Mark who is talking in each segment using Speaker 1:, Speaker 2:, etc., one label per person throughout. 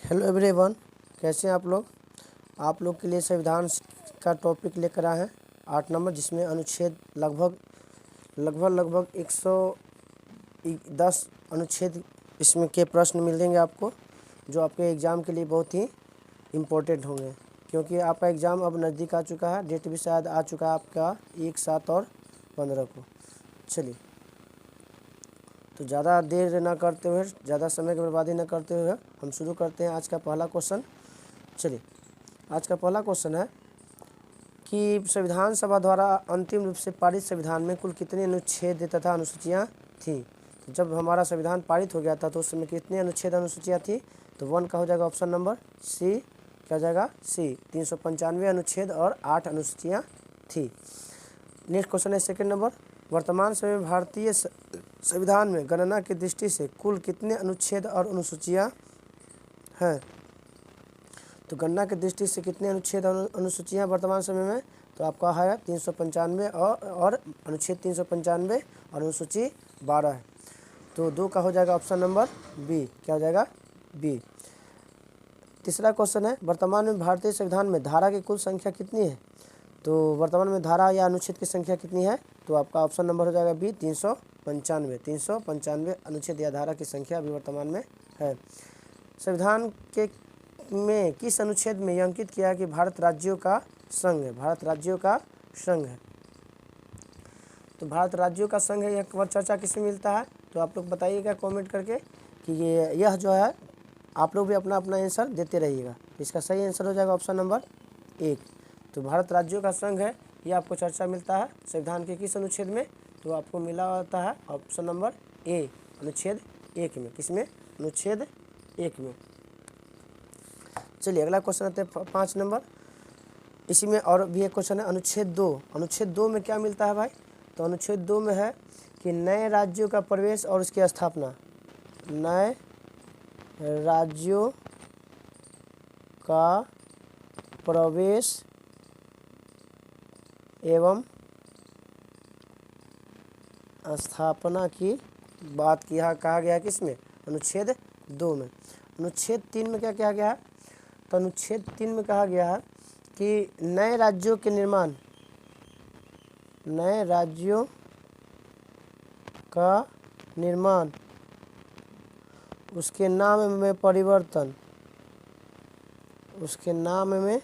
Speaker 1: Hello everyone, कैसे हैं आप लोग। आप लोग के लिए संविधान का टॉपिक लेकर आए हैं 8 नंबर, जिसमें अनुच्छेद लगभग 110 अनुच्छेद इसमें के प्रश्न मिलेंगे आपको, जो आपके एग्ज़ाम के लिए बहुत ही इम्पोर्टेंट होंगे, क्योंकि आपका एग्ज़ाम अब नज़दीक आ चुका है। डेट भी शायद आ चुका है आपका 1, 7 और 15 को। चलिए, तो ज़्यादा देर ना करते हुए, ज़्यादा समय की बर्बादी न करते हुए हम शुरू करते हैं आज का पहला क्वेश्चन। चलिए, आज का पहला क्वेश्चन है कि संविधान सभा द्वारा अंतिम रूप से पारित संविधान में कुल कितने अनुच्छेद तथा अनुसूचियाँ थीं। तो जब हमारा संविधान पारित हो गया था तो उस समय कितने अनुच्छेद अनुसूचियाँ थी। तो 1 का हो जाएगा ऑप्शन नंबर सी। क्या हो जाएगा सी, 395 अनुच्छेद और 8 अनुसूचियाँ थी। नेक्स्ट क्वेश्चन है सेकंड नंबर, वर्तमान समय में भारतीय संविधान में गणना की दृष्टि से कुल कितने अनुच्छेद और अनुसूचियाँ हैं। तो गणना की दृष्टि से कितने अनुच्छेद और अनुसूचियाँ वर्तमान समय में, तो आपका है 395 और अनुच्छेद 395 और अनुसूची 12 है। तो 2 का हो जाएगा ऑप्शन नंबर बी। क्या हो जाएगा बी। तीसरा क्वेश्चन है, वर्तमान में भारतीय संविधान में धारा की कुल संख्या कितनी है। तो वर्तमान में धारा या अनुच्छेद की संख्या कितनी है। तो आपका ऑप्शन नंबर हो जाएगा बी, 395 अनुच्छेद या धारा की संख्या अभी वर्तमान में है। संविधान के में किस अनुच्छेद में यह अंकित किया है कि भारत राज्यों का संघ है। भारत राज्यों का संघ है। तो भारत राज्यों का संघ है, यह चर्चा किसमें मिलता है। तो आप लोग बताइएगा कमेंट करके कि यह जो है, आप लोग भी अपना अपना आंसर देते रहिएगा। इसका सही आंसर हो जाएगा ऑप्शन नंबर 1। तो भारत राज्यों का संघ है, यह आपको चर्चा मिलता है संविधान के किस अनुच्छेद में। तो आपको मिला होता है ऑप्शन नंबर ए, अनुच्छेद 1 में। किसमें, अनुच्छेद 1 में। चलिए, अगला क्वेश्चन आते हैं 5 नंबर। इसी में और भी एक क्वेश्चन है अनुच्छेद 2। अनुच्छेद 2 में क्या मिलता है भाई। तो अनुच्छेद 2 में है कि नए राज्यों का प्रवेश और उसकी स्थापना। नए राज्यों का प्रवेश एवं स्थापना की बात कहा गया है किसमें, अनुच्छेद 2 में। अनुच्छेद 3 में क्या कहा गया है। तो अनुच्छेद 3 में कहा गया है कि नए राज्यों के निर्माण, नए राज्यों का निर्माण, उसके नाम में परिवर्तन, उसके नाम में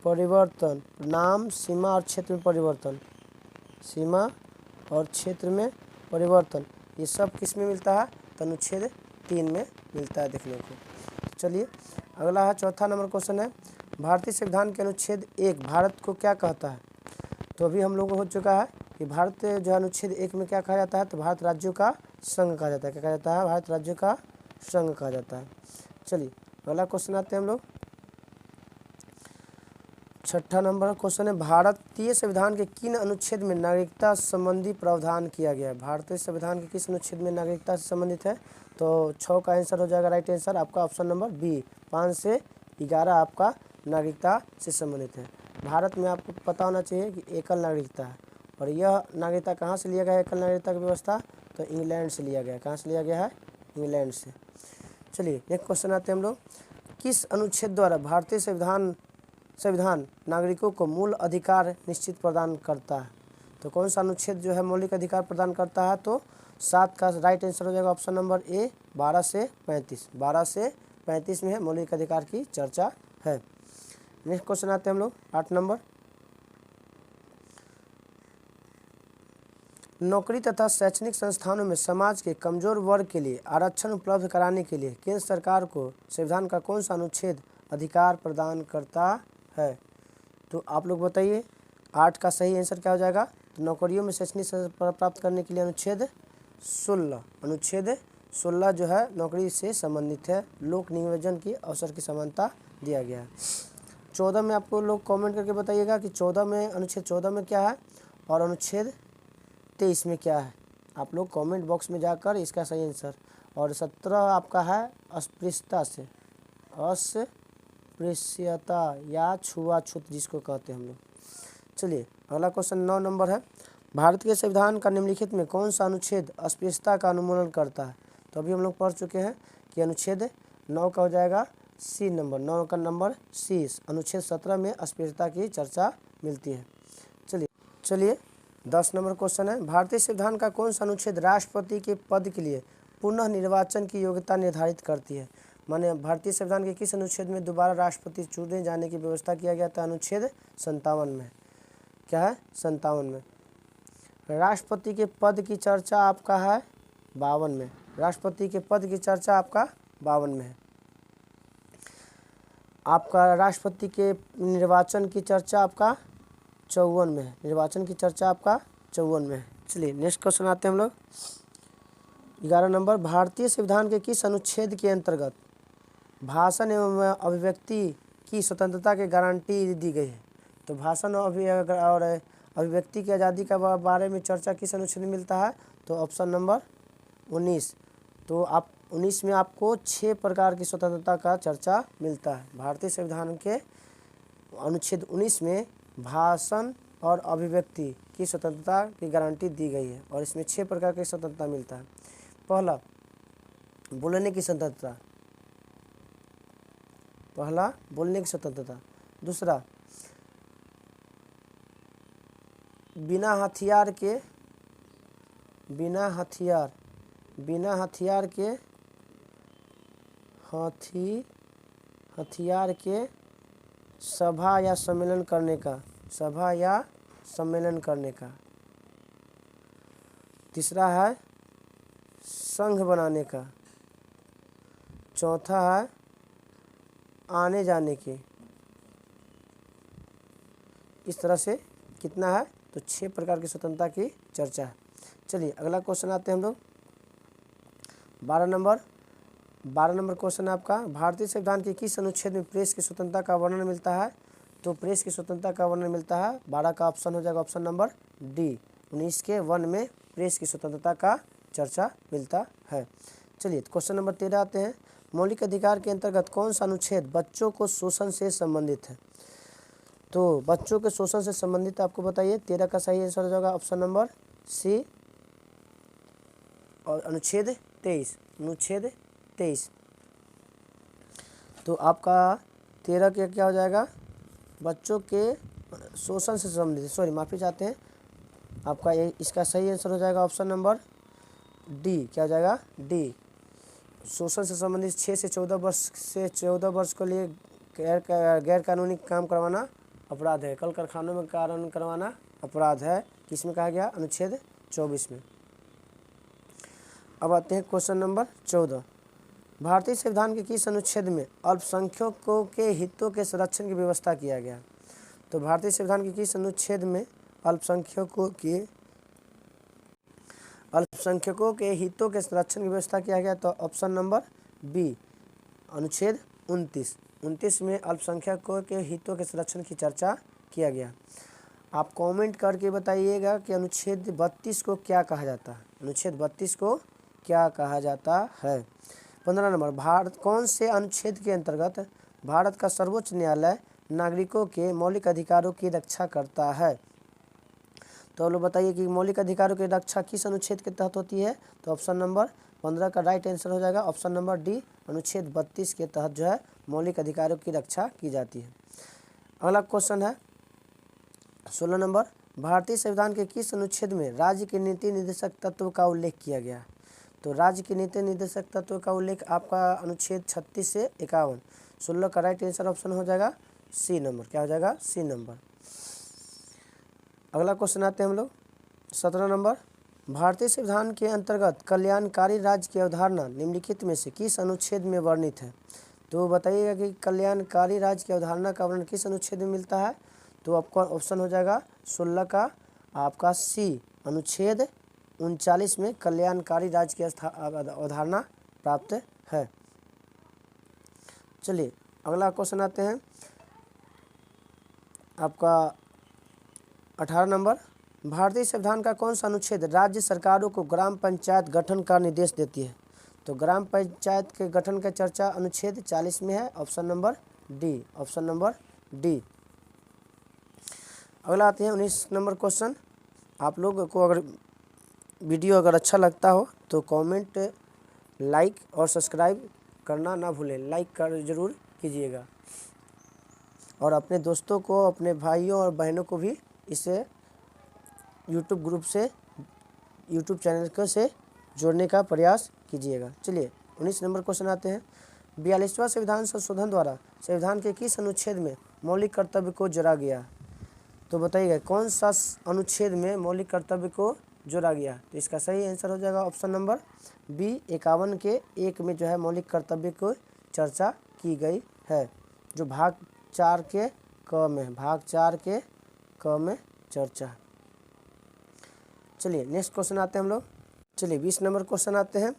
Speaker 1: परिवर्तन, नाम, सीमा और क्षेत्र में परिवर्तन, सीमा और क्षेत्र में परिवर्तन, ये सब किस में मिलता है। तो अनुच्छेद 3 में मिलता है देखने को। चलिए, अगला है चौथा नंबर क्वेश्चन है, भारतीय संविधान के अनुच्छेद 1 भारत को क्या कहता है। तो अभी हम लोगों को हो चुका है कि भारत जो अनुच्छेद 1 में क्या कहा जाता है। तो भारत राज्यों का संघ कहा जाता है। क्या कहा जाता है, भारत राज्यों का संघ कहा जाता है। चलिए, अगला क्वेश्चन आते हैं हम लोग। छठा नंबर क्वेश्चन है, भारतीय संविधान के किन अनुच्छेद में नागरिकता संबंधी प्रावधान किया गया है। भारतीय संविधान के किस अनुच्छेद में नागरिकता से संबंधित है। तो 6 का आंसर हो जाएगा राइट आंसर आपका ऑप्शन नंबर बी। 5 से 11 आपका नागरिकता से संबंधित है। भारत में आपको पता होना चाहिए कि एकल नागरिकता है, और यह नागरिकता कहाँ से लिया गया है, एकल नागरिकता की व्यवस्था। तो इंग्लैंड से लिया गया है। कहाँ से लिया गया है, इंग्लैंड से। चलिए, नेक्स्ट क्वेश्चन आते हैं हम लोग, किस अनुच्छेद द्वारा भारतीय संविधान नागरिकों को मूल अधिकार निश्चित प्रदान करता है। तो कौन सा अनुच्छेद जो है मौलिक अधिकार प्रदान करता है। तो 7 का राइट आंसर हो जाएगा ऑप्शन नंबर ए, 12 से 35। 12 से 35 में है मौलिक अधिकार की चर्चा है। नेक्स्ट क्वेश्चन आते हैं हम लोग 8 नंबर, नौकरी तथा शैक्षणिक संस्थानों में समाज के कमजोर वर्ग के लिए आरक्षण उपलब्ध कराने के लिए केंद्र सरकार को संविधान का कौन सा अनुच्छेद अधिकार प्रदान करता है। तो आप लोग बताइए, 8 का सही आंसर क्या हो जाएगा। तो नौकरियों में शैक्षणिक प्राप्त करने के लिए अनुच्छेद 16 जो है नौकरी से संबंधित है। लोक नियोजन की अवसर की समानता दिया गया है। 14 में आपको लोग कमेंट करके बताइएगा कि 14 में, अनुच्छेद 14 में क्या है और अनुच्छेद 23 में क्या है। आप लोग कमेंट बॉक्स में जाकर इसका सही आंसर। और 17 आपका है अस्पृश्यता से, अस्पृश्यता या छुआछूत जिसको कहते हैं हम लोग। चलिए, अगला क्वेश्चन 9 नंबर है, भारत के संविधान का निम्नलिखित में कौन सा अनुच्छेद अस्पृश्यता का उन्मूलन करता है। तो अभी हम लोग पढ़ चुके हैं कि अनुच्छेद 9 का हो जाएगा सी नंबर, 9 का नंबर सी। अनुच्छेद 17 में अस्पृश्यता की चर्चा मिलती है। चलिए 10 नंबर क्वेश्चन है, भारतीय संविधान का कौन सा अनुच्छेद राष्ट्रपति के पद के लिए पुनः निर्वाचन की योग्यता निर्धारित करती है? माने भारतीय संविधान के किस अनुच्छेद में दोबारा राष्ट्रपति चुने जाने की व्यवस्था किया गया था? अनुच्छेद 57 में। क्या है? 57 में। राष्ट्रपति के पद की चर्चा आपका है 52 में। राष्ट्रपति के पद की चर्चा आपका 52 में है। आपका राष्ट्रपति के निर्वाचन की चर्चा आपका 54 में है। निर्वाचन की चर्चा आपका 54 में है। चलिए नेक्स्ट क्वेश्चन आते हैं हम लोग 11 नंबर, भारतीय संविधान के किस अनुच्छेद के अंतर्गत भाषण एवं अभिव्यक्ति की स्वतंत्रता की गारंटी दी गई है? तो भाषण और अभिव्यक्ति की आज़ादी के बारे में चर्चा किस अनुच्छेद में मिलता है? तो ऑप्शन नंबर 19। तो आप 19 में आपको 6 प्रकार की स्वतंत्रता का चर्चा मिलता है। भारतीय संविधान के अनुच्छेद 19 में भाषण और अभिव्यक्ति की स्वतंत्रता की गारंटी दी गई है और इसमें 6 प्रकार की स्वतंत्रता मिलता है। पहला, बोलने की स्वतंत्रता। पहला, बोलने की स्वतंत्रता। दूसरा, बिना हथियार के सभा या सम्मेलन करने का। तीसरा है संघ बनाने का। चौथा है आने जाने की। इस तरह से कितना है? तो 6 प्रकार की स्वतंत्रता की चर्चा है। चलिए अगला क्वेश्चन आते हैं हम लोग 12 नंबर क्वेश्चन आपका, भारतीय संविधान के किस अनुच्छेद में प्रेस की स्वतंत्रता का वर्णन मिलता है? तो प्रेस की स्वतंत्रता का वर्णन मिलता है 12 का ऑप्शन हो जाएगा ऑप्शन नंबर डी। 19 के 1 में प्रेस की स्वतंत्रता का चर्चा मिलता है। चलिए क्वेश्चन नंबर 13 आते हैं, मौलिक अधिकार के अंतर्गत कौन सा अनुच्छेद बच्चों को शोषण से संबंधित है? तो बच्चों के शोषण से संबंधित आपको बताइए। 13 का सही आंसर हो जाएगा ऑप्शन नंबर सी और अनुच्छेद 23। तो आपका 13 के क्या हो जाएगा? बच्चों के शोषण से संबंधित, सॉरी माफ़ी चाहते हैं, आपका ये इसका सही आंसर हो जाएगा ऑप्शन नंबर डी। क्या हो जाएगा? डी। शोषण से संबंधित 6 से 14 वर्ष के लिए गैर कानूनी काम करवाना अपराध है। कल कारखानों में कार्य करवाना अपराध है। किसमें कहा गया? अनुच्छेद 24 में। अब आते हैं क्वेश्चन नंबर 14, भारतीय संविधान के किस अनुच्छेद में अल्पसंख्यकों के हितों के संरक्षण की व्यवस्था किया गया? तो भारतीय संविधान के किस अनुच्छेद में अल्पसंख्यकों के हितों के संरक्षण की व्यवस्था किया गया? तो ऑप्शन नंबर बी, अनुच्छेद 29 में अल्पसंख्यकों के हितों के संरक्षण की चर्चा किया गया। आप कमेंट करके बताइएगा कि अनुच्छेद 32 को क्या कहा जाता है? अनुच्छेद 32 को क्या कहा जाता है? 15 नंबर, कौन से अनुच्छेद के अंतर्गत भारत का सर्वोच्च न्यायालय नागरिकों के मौलिक अधिकारों की रक्षा करता है? तो लोग बताइए कि मौलिक अधिकारों की रक्षा किस अनुच्छेद के तहत होती है? तो ऑप्शन नंबर 15 का राइट आंसर हो जाएगा ऑप्शन नंबर डी, अनुच्छेद 32 के तहत जो है मौलिक अधिकारों की रक्षा की जाती है। अगला क्वेश्चन है 16 नंबर, भारतीय संविधान के किस अनुच्छेद में राज्य के नीति निर्देशक तत्व का उल्लेख किया गया? तो राज्य के नीति निर्देशक तत्व का उल्लेख आपका अनुच्छेद 36 से 51। 16 का राइट आंसर ऑप्शन हो जाएगा सी नंबर। क्या हो जाएगा? सी नंबर। अगला क्वेश्चन आते हैं हम लोग 17 नंबर, भारतीय संविधान के अंतर्गत कल्याणकारी राज्य की अवधारणा निम्नलिखित में से किस अनुच्छेद में वर्णित है? तो बताइएगा कि कल्याणकारी राज्य की अवधारणा का वर्णन किस अनुच्छेद में मिलता है? तो आपका ऑप्शन हो जाएगा 16 का आपका सी, अनुच्छेद 39 में कल्याणकारी राज्य की अवधारणा प्राप्त है। चलिए अगला क्वेश्चन आते हैं आपका 18 नंबर, भारतीय संविधान का कौन सा अनुच्छेद राज्य सरकारों को ग्राम पंचायत गठन का निर्देश देती है? तो ग्राम पंचायत के गठन का चर्चा अनुच्छेद 40 में है। Option number D, option number D. अगला आते हैं 19 नंबर क्वेश्चन। आप लोगों को अगर वीडियो अच्छा लगता हो तो कमेंट, लाइक और सब्सक्राइब करना ना भूलें, लाइक कर ज़रूर कीजिएगा और अपने दोस्तों को, अपने भाइयों और बहनों को भी इसे यूट्यूब ग्रुप से, यूट्यूब चैनल को से जोड़ने का प्रयास कीजिएगा। चलिए 19 नंबर क्वेश्चन आते हैं। 42वां संविधान संशोधन द्वारा संविधान के किस अनुच्छेद में मौलिक कर्तव्य को जोड़ा गया? तो बताइएगा कौन सा अनुच्छेद में मौलिक कर्तव्य को जोड़ा गया? तो इसका सही आंसर हो जाएगा ऑप्शन नंबर बी, 51 के 1 में जो है मौलिक कर्तव्य को चर्चा की गई है, जो भाग 4 के क में, भाग 4 के क में चर्चा। चलिए नेक्स्ट क्वेश्चन आते हैं हम लोग। चलिए 20 नंबर क्वेश्चन आते हैं।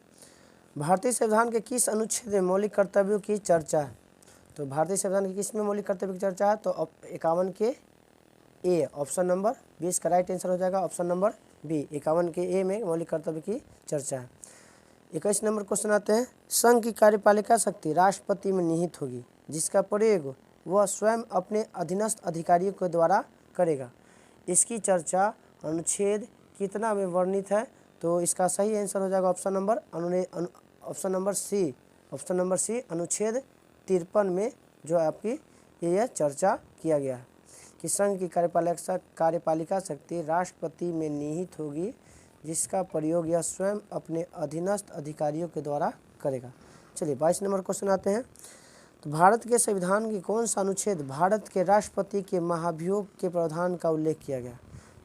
Speaker 1: भारतीय संविधान के किस अनुच्छेद में मौलिक कर्तव्यों की चर्चा है? तो भारतीय संविधान के किस में मौलिक कर्तव्य की चर्चा है? तो 51 के ए, ऑप्शन नंबर 20 का राइट आंसर हो जाएगा ऑप्शन नंबर बी, 51 के ए में मौलिक कर्तव्य की चर्चा है। 21 नंबर क्वेश्चन आते हैं। संघ की कार्यपालिका शक्ति राष्ट्रपति में निहित होगी, जिसका प्रयोग वह स्वयं अपने अधीनस्थ अधिकारियों के द्वारा करेगा। इसकी चर्चा अनुच्छेद कितना में वर्णित है? तो इसका सही आंसर हो जाएगा ऑप्शन नंबर सी, अनुच्छेद 53 में जो आपकी यह चर्चा किया गया है कि संघ की कार्यपालिका शक्ति राष्ट्रपति में निहित होगी, जिसका प्रयोग यह स्वयं अपने अधीनस्थ अधिकारियों के द्वारा करेगा। चलिए 22 नंबर क्वेश्चन आते हैं। तो भारत के संविधान के कौन सा अनुच्छेद भारत के राष्ट्रपति के महाभियोग के प्रावधान का उल्लेख किया गया?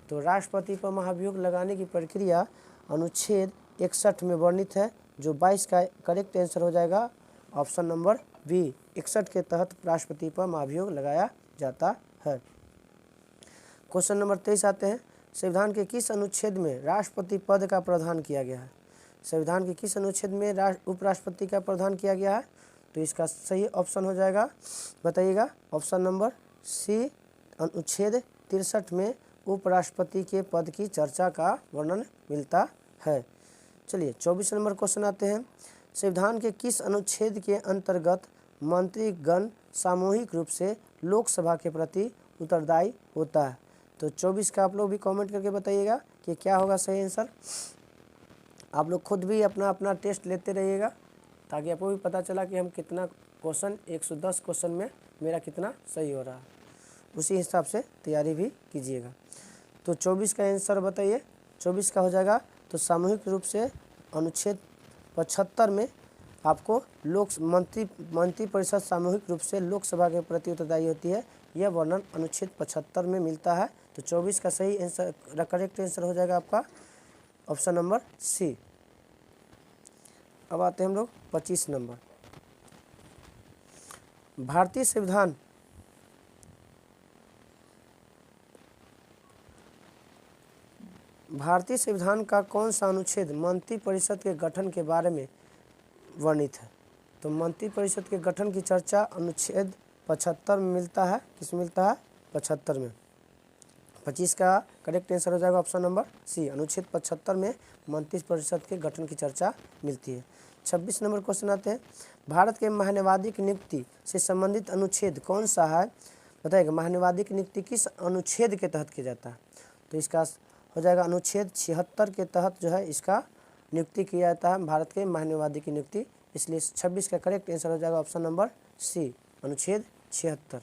Speaker 1: तो राष्ट्रपति पर महाभियोग लगाने की प्रक्रिया अनुच्छेद 61 में वर्णित है, जो 22 का करेक्ट आंसर हो जाएगा ऑप्शन नंबर बी, 61 के तहत राष्ट्रपति पर महाभियोग लगाया जाता है। क्वेश्चन नंबर 23 आते हैं। संविधान के किस अनुच्छेद में राष्ट्रपति पद का प्रावधान किया गया है? संविधान के किस अनुच्छेद में उपराष्ट्रपति का प्रावधान किया गया है? तो इसका सही ऑप्शन हो जाएगा, बताइएगा ऑप्शन नंबर सी, अनुच्छेद 63 में उपराष्ट्रपति के पद की चर्चा का वर्णन मिलता है। चलिए 24 नंबर क्वेश्चन आते हैं। संविधान के किस अनुच्छेद के अंतर्गत मंत्रीगण सामूहिक रूप से लोकसभा के प्रति उत्तरदायी होता है? तो 24 का आप लोग भी कमेंट करके बताइएगा कि क्या होगा सही आंसर। आप लोग खुद भी अपना अपना टेस्ट लेते रहिएगा, ताकि आपको भी पता चला कि हम कितना क्वेश्चन, 110 क्वेश्चन में मेरा कितना सही हो रहा है, उसी हिसाब से तैयारी भी कीजिएगा। तो 24 का आंसर बताइए। 24 का हो जाएगा तो सामूहिक रूप से अनुच्छेद 75 में आपको मंत्री परिषद सामूहिक रूप से लोकसभा के प्रति उत्तरदायी होती है, यह वर्णन अनुच्छेद 75 में मिलता है। तो 24 का सही आंसर, करेक्ट आंसर हो जाएगा आपका ऑप्शन नंबर सी। अब आते हैं हम लोग 25 नंबर। भारतीय संविधान का कौन सा अनुच्छेद मंत्री परिषद के गठन के बारे में वर्णित है? तो मंत्री परिषद के गठन की चर्चा अनुच्छेद 75 में मिलता है। किस में मिलता है? 75 में। 25 का करेक्ट आंसर हो जाएगा ऑप्शन नंबर सी, अनुच्छेद 75 में मंत्री परिषद के गठन की चर्चा मिलती है। 26 नंबर क्वेश्चन आते हैं। भारत के महान्यायवादी की नियुक्ति से संबंधित अनुच्छेद कौन सा है? बताइएगा महान्यायवादी की नियुक्ति किस अनुच्छेद के तहत किया जाता है? तो इसका हो जाएगा अनुच्छेद 76 के तहत जो है इसका नियुक्ति किया जाता है भारत के महान्यायवादी की नियुक्ति, इसलिए 26 का करेक्ट आंसर हो जाएगा ऑप्शन नंबर सी, अनुच्छेद 76।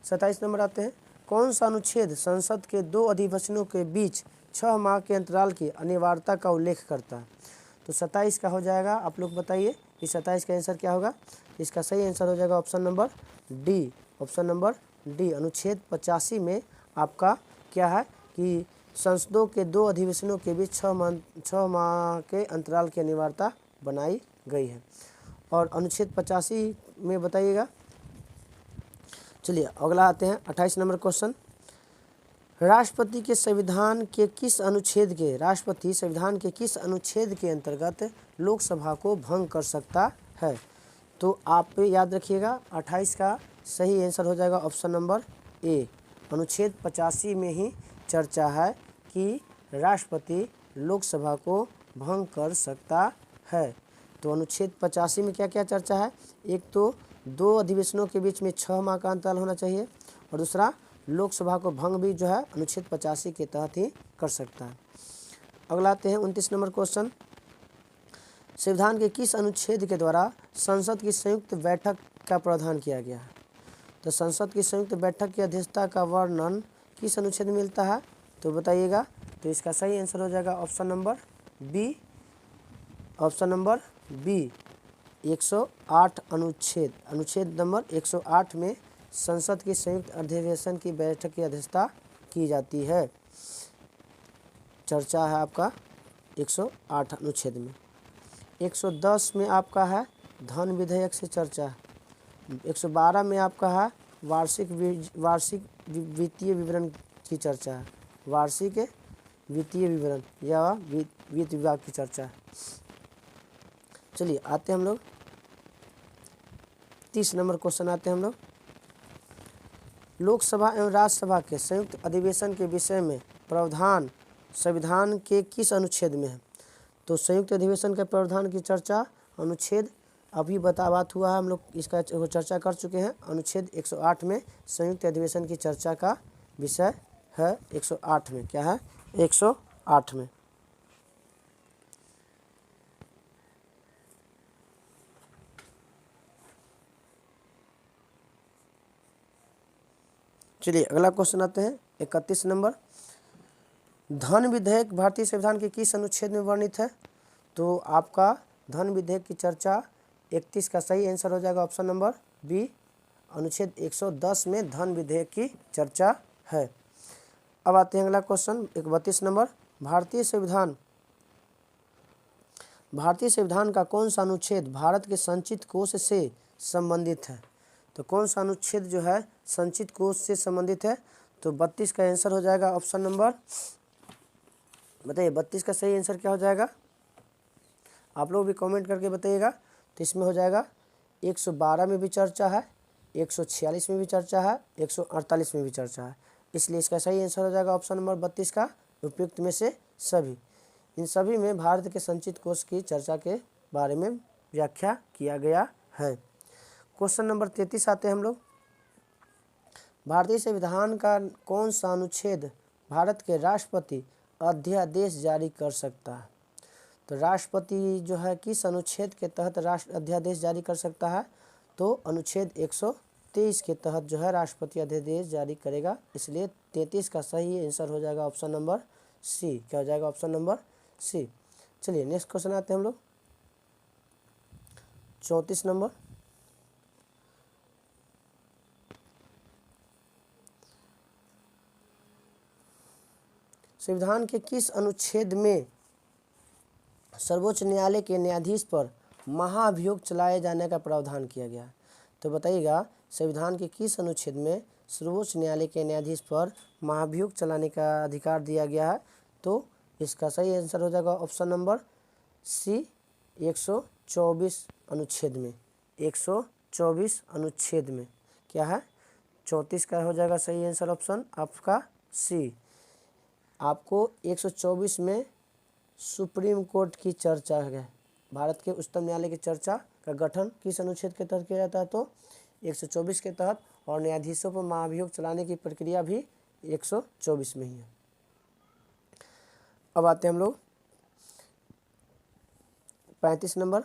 Speaker 1: 27 नंबर आते हैं। कौन सा अनुच्छेद संसद के 2 अधिवेशनों के बीच 6 माह के अंतराल की अनिवार्यता का उल्लेख करता है? तो 27 का हो जाएगा, आप लोग बताइए कि 27 का आंसर क्या होगा। इसका सही आंसर हो जाएगा option number D, option number D, अनुच्छेद 85 में आपका क्या है कि संसदों के 2 अधिवेशनों के बीच 6 माह के अंतराल की अनिवार्यता बनाई गई है। और अनुच्छेद 85 में बताइएगा। चलिए अगला आते हैं 28 नंबर क्वेश्चन। राष्ट्रपति संविधान के किस अनुच्छेद के अंतर्गत लोकसभा को भंग कर सकता है? तो आप याद रखिएगा 28 का सही आंसर हो जाएगा ऑप्शन नंबर ए, अनुच्छेद 85 में ही चर्चा है कि राष्ट्रपति लोकसभा को भंग कर सकता है। तो अनुच्छेद 85 में क्या क्या चर्चा है? एक तो 2 अधिवेशनों के बीच में 6 माह का अंतराल होना चाहिए, और दूसरा लोकसभा को भंग भी जो है अनुच्छेद 85 के तहत ही कर सकता है। अगला आते हैं 29 नंबर क्वेश्चन। संविधान के किस अनुच्छेद के द्वारा संसद की संयुक्त बैठक का प्रावधान किया गया है? तो संसद की संयुक्त बैठक की अध्यक्षता का वर्णन किस अनुच्छेद में मिलता है? तो बताइएगा। तो इसका सही आंसर हो जाएगा option number B. Option number B 108 अनुच्छेद नंबर 108 में संसद की संयुक्त अधिवेशन की बैठक की अध्यक्षता की जाती है। चर्चा है आपका 108 अनुच्छेद में। 110 में आपका है धन विधेयक से चर्चा है। 112 में आपका है वार्षिक वित्तीय विवरण की चर्चा है। वार्षिक वित्तीय विवरण या वित्त विभाग की चर्चा है। चलिए आते हैं हम लोग 30 नंबर क्वेश्चन आते हैं हम लोग। लोकसभा एवं राज्यसभा के संयुक्त अधिवेशन के विषय में प्रावधान संविधान के किस अनुच्छेद में है? तो संयुक्त अधिवेशन के प्रावधान की चर्चा अनुच्छेद अभी बात हुआ है, हम लोग इसका चर्चा कर चुके हैं। अनुच्छेद 108 में संयुक्त अधिवेशन की चर्चा का विषय है 108 में। क्या है? 108 में। चलिए अगला क्वेश्चन आते हैं 31 नंबर। धन विधेयक भारतीय संविधान के किस अनुच्छेद में वर्णित है? तो आपका धन विधेयक की चर्चा 31 का सही आंसर हो जाएगा ऑप्शन नंबर बी। अनुच्छेद 110 में धन विधेयक की चर्चा है। अब आते हैं अगला क्वेश्चन 31 नंबर। भारतीय संविधान का कौन सा अनुच्छेद भारत के संचित कोष से संबंधित है? तो कौन सा अनुच्छेद जो है संचित कोष से संबंधित है? तो 32 का आंसर हो जाएगा ऑप्शन नंबर, बताइए 32 का सही आंसर क्या हो जाएगा? आप लोग भी कमेंट करके बताइएगा। तो इसमें हो जाएगा 112 में भी चर्चा है, 146 में भी चर्चा है, 148 में भी चर्चा है। इसलिए इसका सही आंसर हो जाएगा ऑप्शन नंबर 32 का उपयुक्त में से सभी। इन सभी में भारत के संचित कोष की चर्चा के बारे में व्याख्या किया गया है। क्वेश्चन नंबर 33 आते हैं हम लोग। भारतीय संविधान का कौन सा अनुच्छेद भारत के राष्ट्रपति अध्यादेश जारी कर सकता है? तो राष्ट्रपति जो है किस अनुच्छेद के तहत राष्ट्र अध्यादेश जारी कर सकता है? तो अनुच्छेद 123 के तहत जो है राष्ट्रपति अध्यादेश जारी करेगा। इसलिए 33 का सही आंसर हो जाएगा ऑप्शन नंबर सी। क्या हो जाएगा? Option number C. चलिए नेक्स्ट क्वेश्चन आते हैं हम लोग 34 नंबर। संविधान के किस अनुच्छेद में सर्वोच्च न्यायालय के न्यायाधीश पर महाभियोग चलाए जाने का प्रावधान किया गया? तो बताइएगा संविधान के किस अनुच्छेद में सर्वोच्च न्यायालय के न्यायाधीश पर महाभियोग चलाने का अधिकार दिया गया है? तो इसका सही आंसर हो जाएगा ऑप्शन नंबर सी 124 अनुच्छेद में। 124 अनुच्छेद में क्या है? 34 का हो जाएगा सही आंसर ऑप्शन आपका सी। आपको 124 में सुप्रीम कोर्ट की चर्चा है। भारत के उच्चतम न्यायालय की चर्चा का गठन किस अनुच्छेद के तहत किया जाता है? तो 124 के तहत। और न्यायाधीशों पर महाभियोग चलाने की प्रक्रिया भी 124 में ही है। अब आते हैं हम लोग 35 नंबर।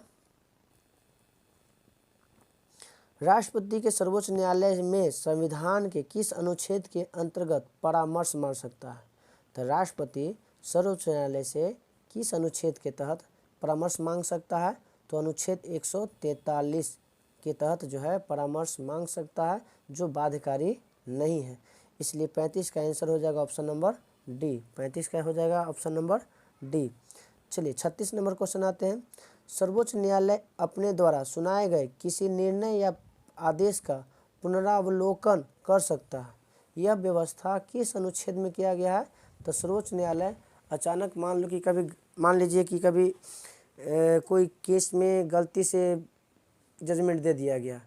Speaker 1: राष्ट्रपति के सर्वोच्च न्यायालय में संविधान के किस अनुच्छेद के अंतर्गत परामर्श मांग सकता है? तो राष्ट्रपति सर्वोच्च न्यायालय से किस अनुच्छेद के तहत परामर्श मांग सकता है? तो अनुच्छेद 143 के तहत जो है परामर्श मांग सकता है, जो बाध्यकारी नहीं है। इसलिए 35 का आंसर हो जाएगा ऑप्शन नंबर डी। 35 का हो जाएगा ऑप्शन नंबर डी। चलिए 36 नंबर क्वेश्चन आते हैं। सर्वोच्च न्यायालय अपने द्वारा सुनाए गए किसी निर्णय या आदेश का पुनरावलोकन कर सकता है। यह व्यवस्था किस अनुच्छेद में किया गया है? तो सर्वोच्च न्यायालय अचानक मान लीजिए कि कभी कोई केस में गलती से जजमेंट दे दिया गया,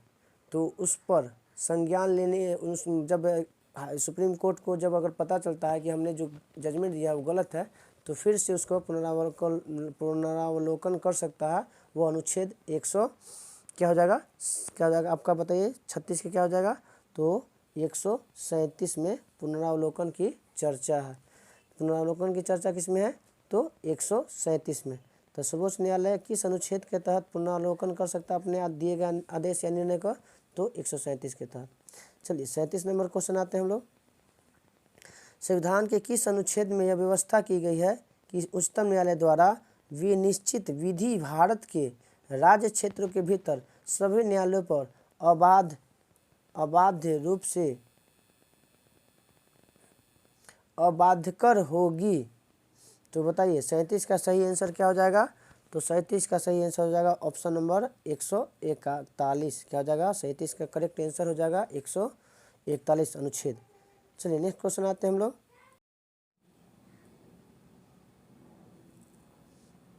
Speaker 1: तो उस पर संज्ञान लेने जब सुप्रीम कोर्ट को जब अगर पता चलता है कि हमने जो जजमेंट दिया वो गलत है, तो फिर से उसको पुनरावलोकन कर सकता है। वो अनुच्छेद 100 क्या हो जाएगा आपका बताइए 36 के क्या हो जाएगा? तो 137 में पुनरावलोकन की चर्चा है। पुनरावलोकन की चर्चा किस में है? तो 137 में। तो सर्वोच्च न्यायालय किस अनुच्छेद के तहत पुनरावलोकन कर सकता है अपने दिए गए आदेश या निर्णय का? तो 137 के तहत। चलिए 37 नंबर क्वेश्चन आते हैं हम लोग। संविधान के किस अनुच्छेद में यह व्यवस्था की गई है कि उच्चतम न्यायालय द्वारा विनिश्चित विधि भारत के राज्य क्षेत्रों के भीतर सभी न्यायालयों पर अबाध्य रूप से अबाध्यकर होगी? तो बताइए 37 का सही आंसर क्या हो जाएगा? तो 37 का सही आंसर हो जाएगा ऑप्शन नंबर 141। क्या हो जाएगा? 37 का करेक्ट आंसर हो जाएगा 141 अनुच्छेद। चलिए नेक्स्ट क्वेश्चन आते हैं हम लोग।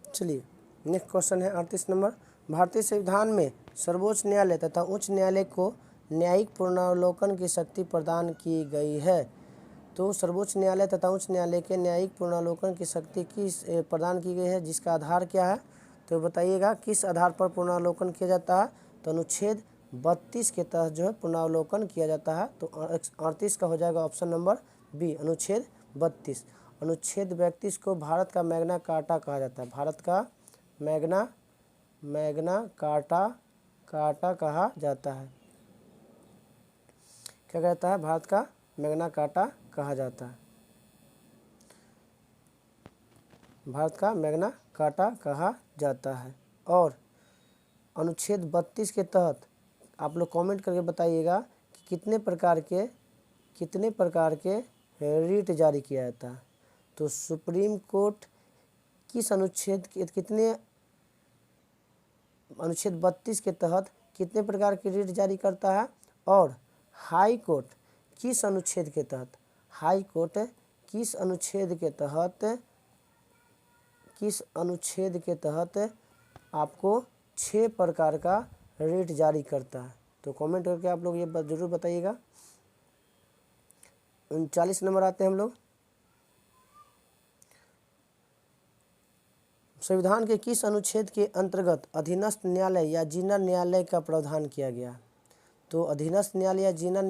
Speaker 1: चलिए नेक्स्ट क्वेश्चन है 38 नंबर। भारतीय संविधान में सर्वोच्च न्यायालय तथा उच्च न्यायालय को न्यायिक पुनरावलोकन की शक्ति प्रदान की गई है। तो सर्वोच्च न्यायालय तथा उच्च न्यायालय के न्यायिक पुनरावलोकन की शक्ति किस प्रदान की गई है, जिसका आधार क्या है? तो बताइएगा किस आधार पर पुनरावलोकन किया जाता है? तो अनुच्छेद 32 के तहत जो है पुनरावलोकन किया जाता है। तो 38 का हो जाएगा ऑप्शन नंबर बी, अनुच्छेद 32। अनुच्छेद 32 को भारत का मैग्ना कार्टा कहा जाता है। भारत का मैग्ना कार्टा कहा जाता है। क्या कहता है? भारत का मैग्ना कार्टा कहा जाता है। भारत का मैग्ना कार्टा कहा जाता है। और अनुच्छेद 32 के तहत आप लोग कमेंट करके बताइएगा कि कितने प्रकार के रीट जारी किया जाता है। तो सुप्रीम कोर्ट किस अनुच्छेद 32 के तहत कितने प्रकार की रीट जारी करता है? और हाई कोर्ट किस अनुच्छेद के तहत आपको 6 प्रकार का रीट जारी करता है? तो कमेंट करके आप लोग ये जरूर बताइएगा। 39 नंबर आते हैं हम लोग। संविधान के किस अनुच्छेद के अंतर्गत अधीनस्थ न्यायालय या जिला न्यायालय का प्रावधान किया गया? तो अधीनस्थ न्यायालय या जिला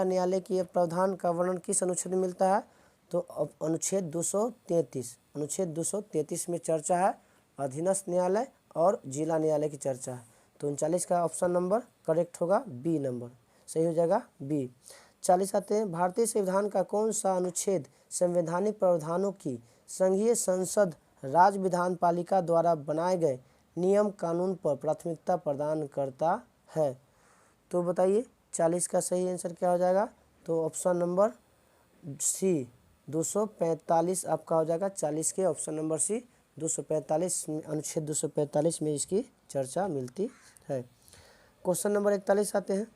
Speaker 1: न्यायालय के प्रावधान का वर्णन किस अनुच्छेद में मिलता है? तो अनुच्छेद 233। अनुच्छेद 233 में चर्चा है अधीनस्थ न्यायालय और जिला न्यायालय की चर्चा है। तो 39 का ऑप्शन नंबर करेक्ट होगा बी नंबर, सही हो जाएगा बी। 40 आते हैं। भारतीय संविधान का कौन सा अनुच्छेद संवैधानिक प्रावधानों की संघीय संसद राज्य विधान पालिका द्वारा बनाए गए नियम कानून पर प्राथमिकता प्रदान करता है? तो बताइए 40 का सही आंसर क्या हो जाएगा? तो ऑप्शन नंबर सी 245 आपका हो जाएगा। 40 के ऑप्शन नंबर सी 245 अनुच्छेद 245 में इसकी चर्चा मिलती है। क्वेश्चन नंबर 41 आते हैं।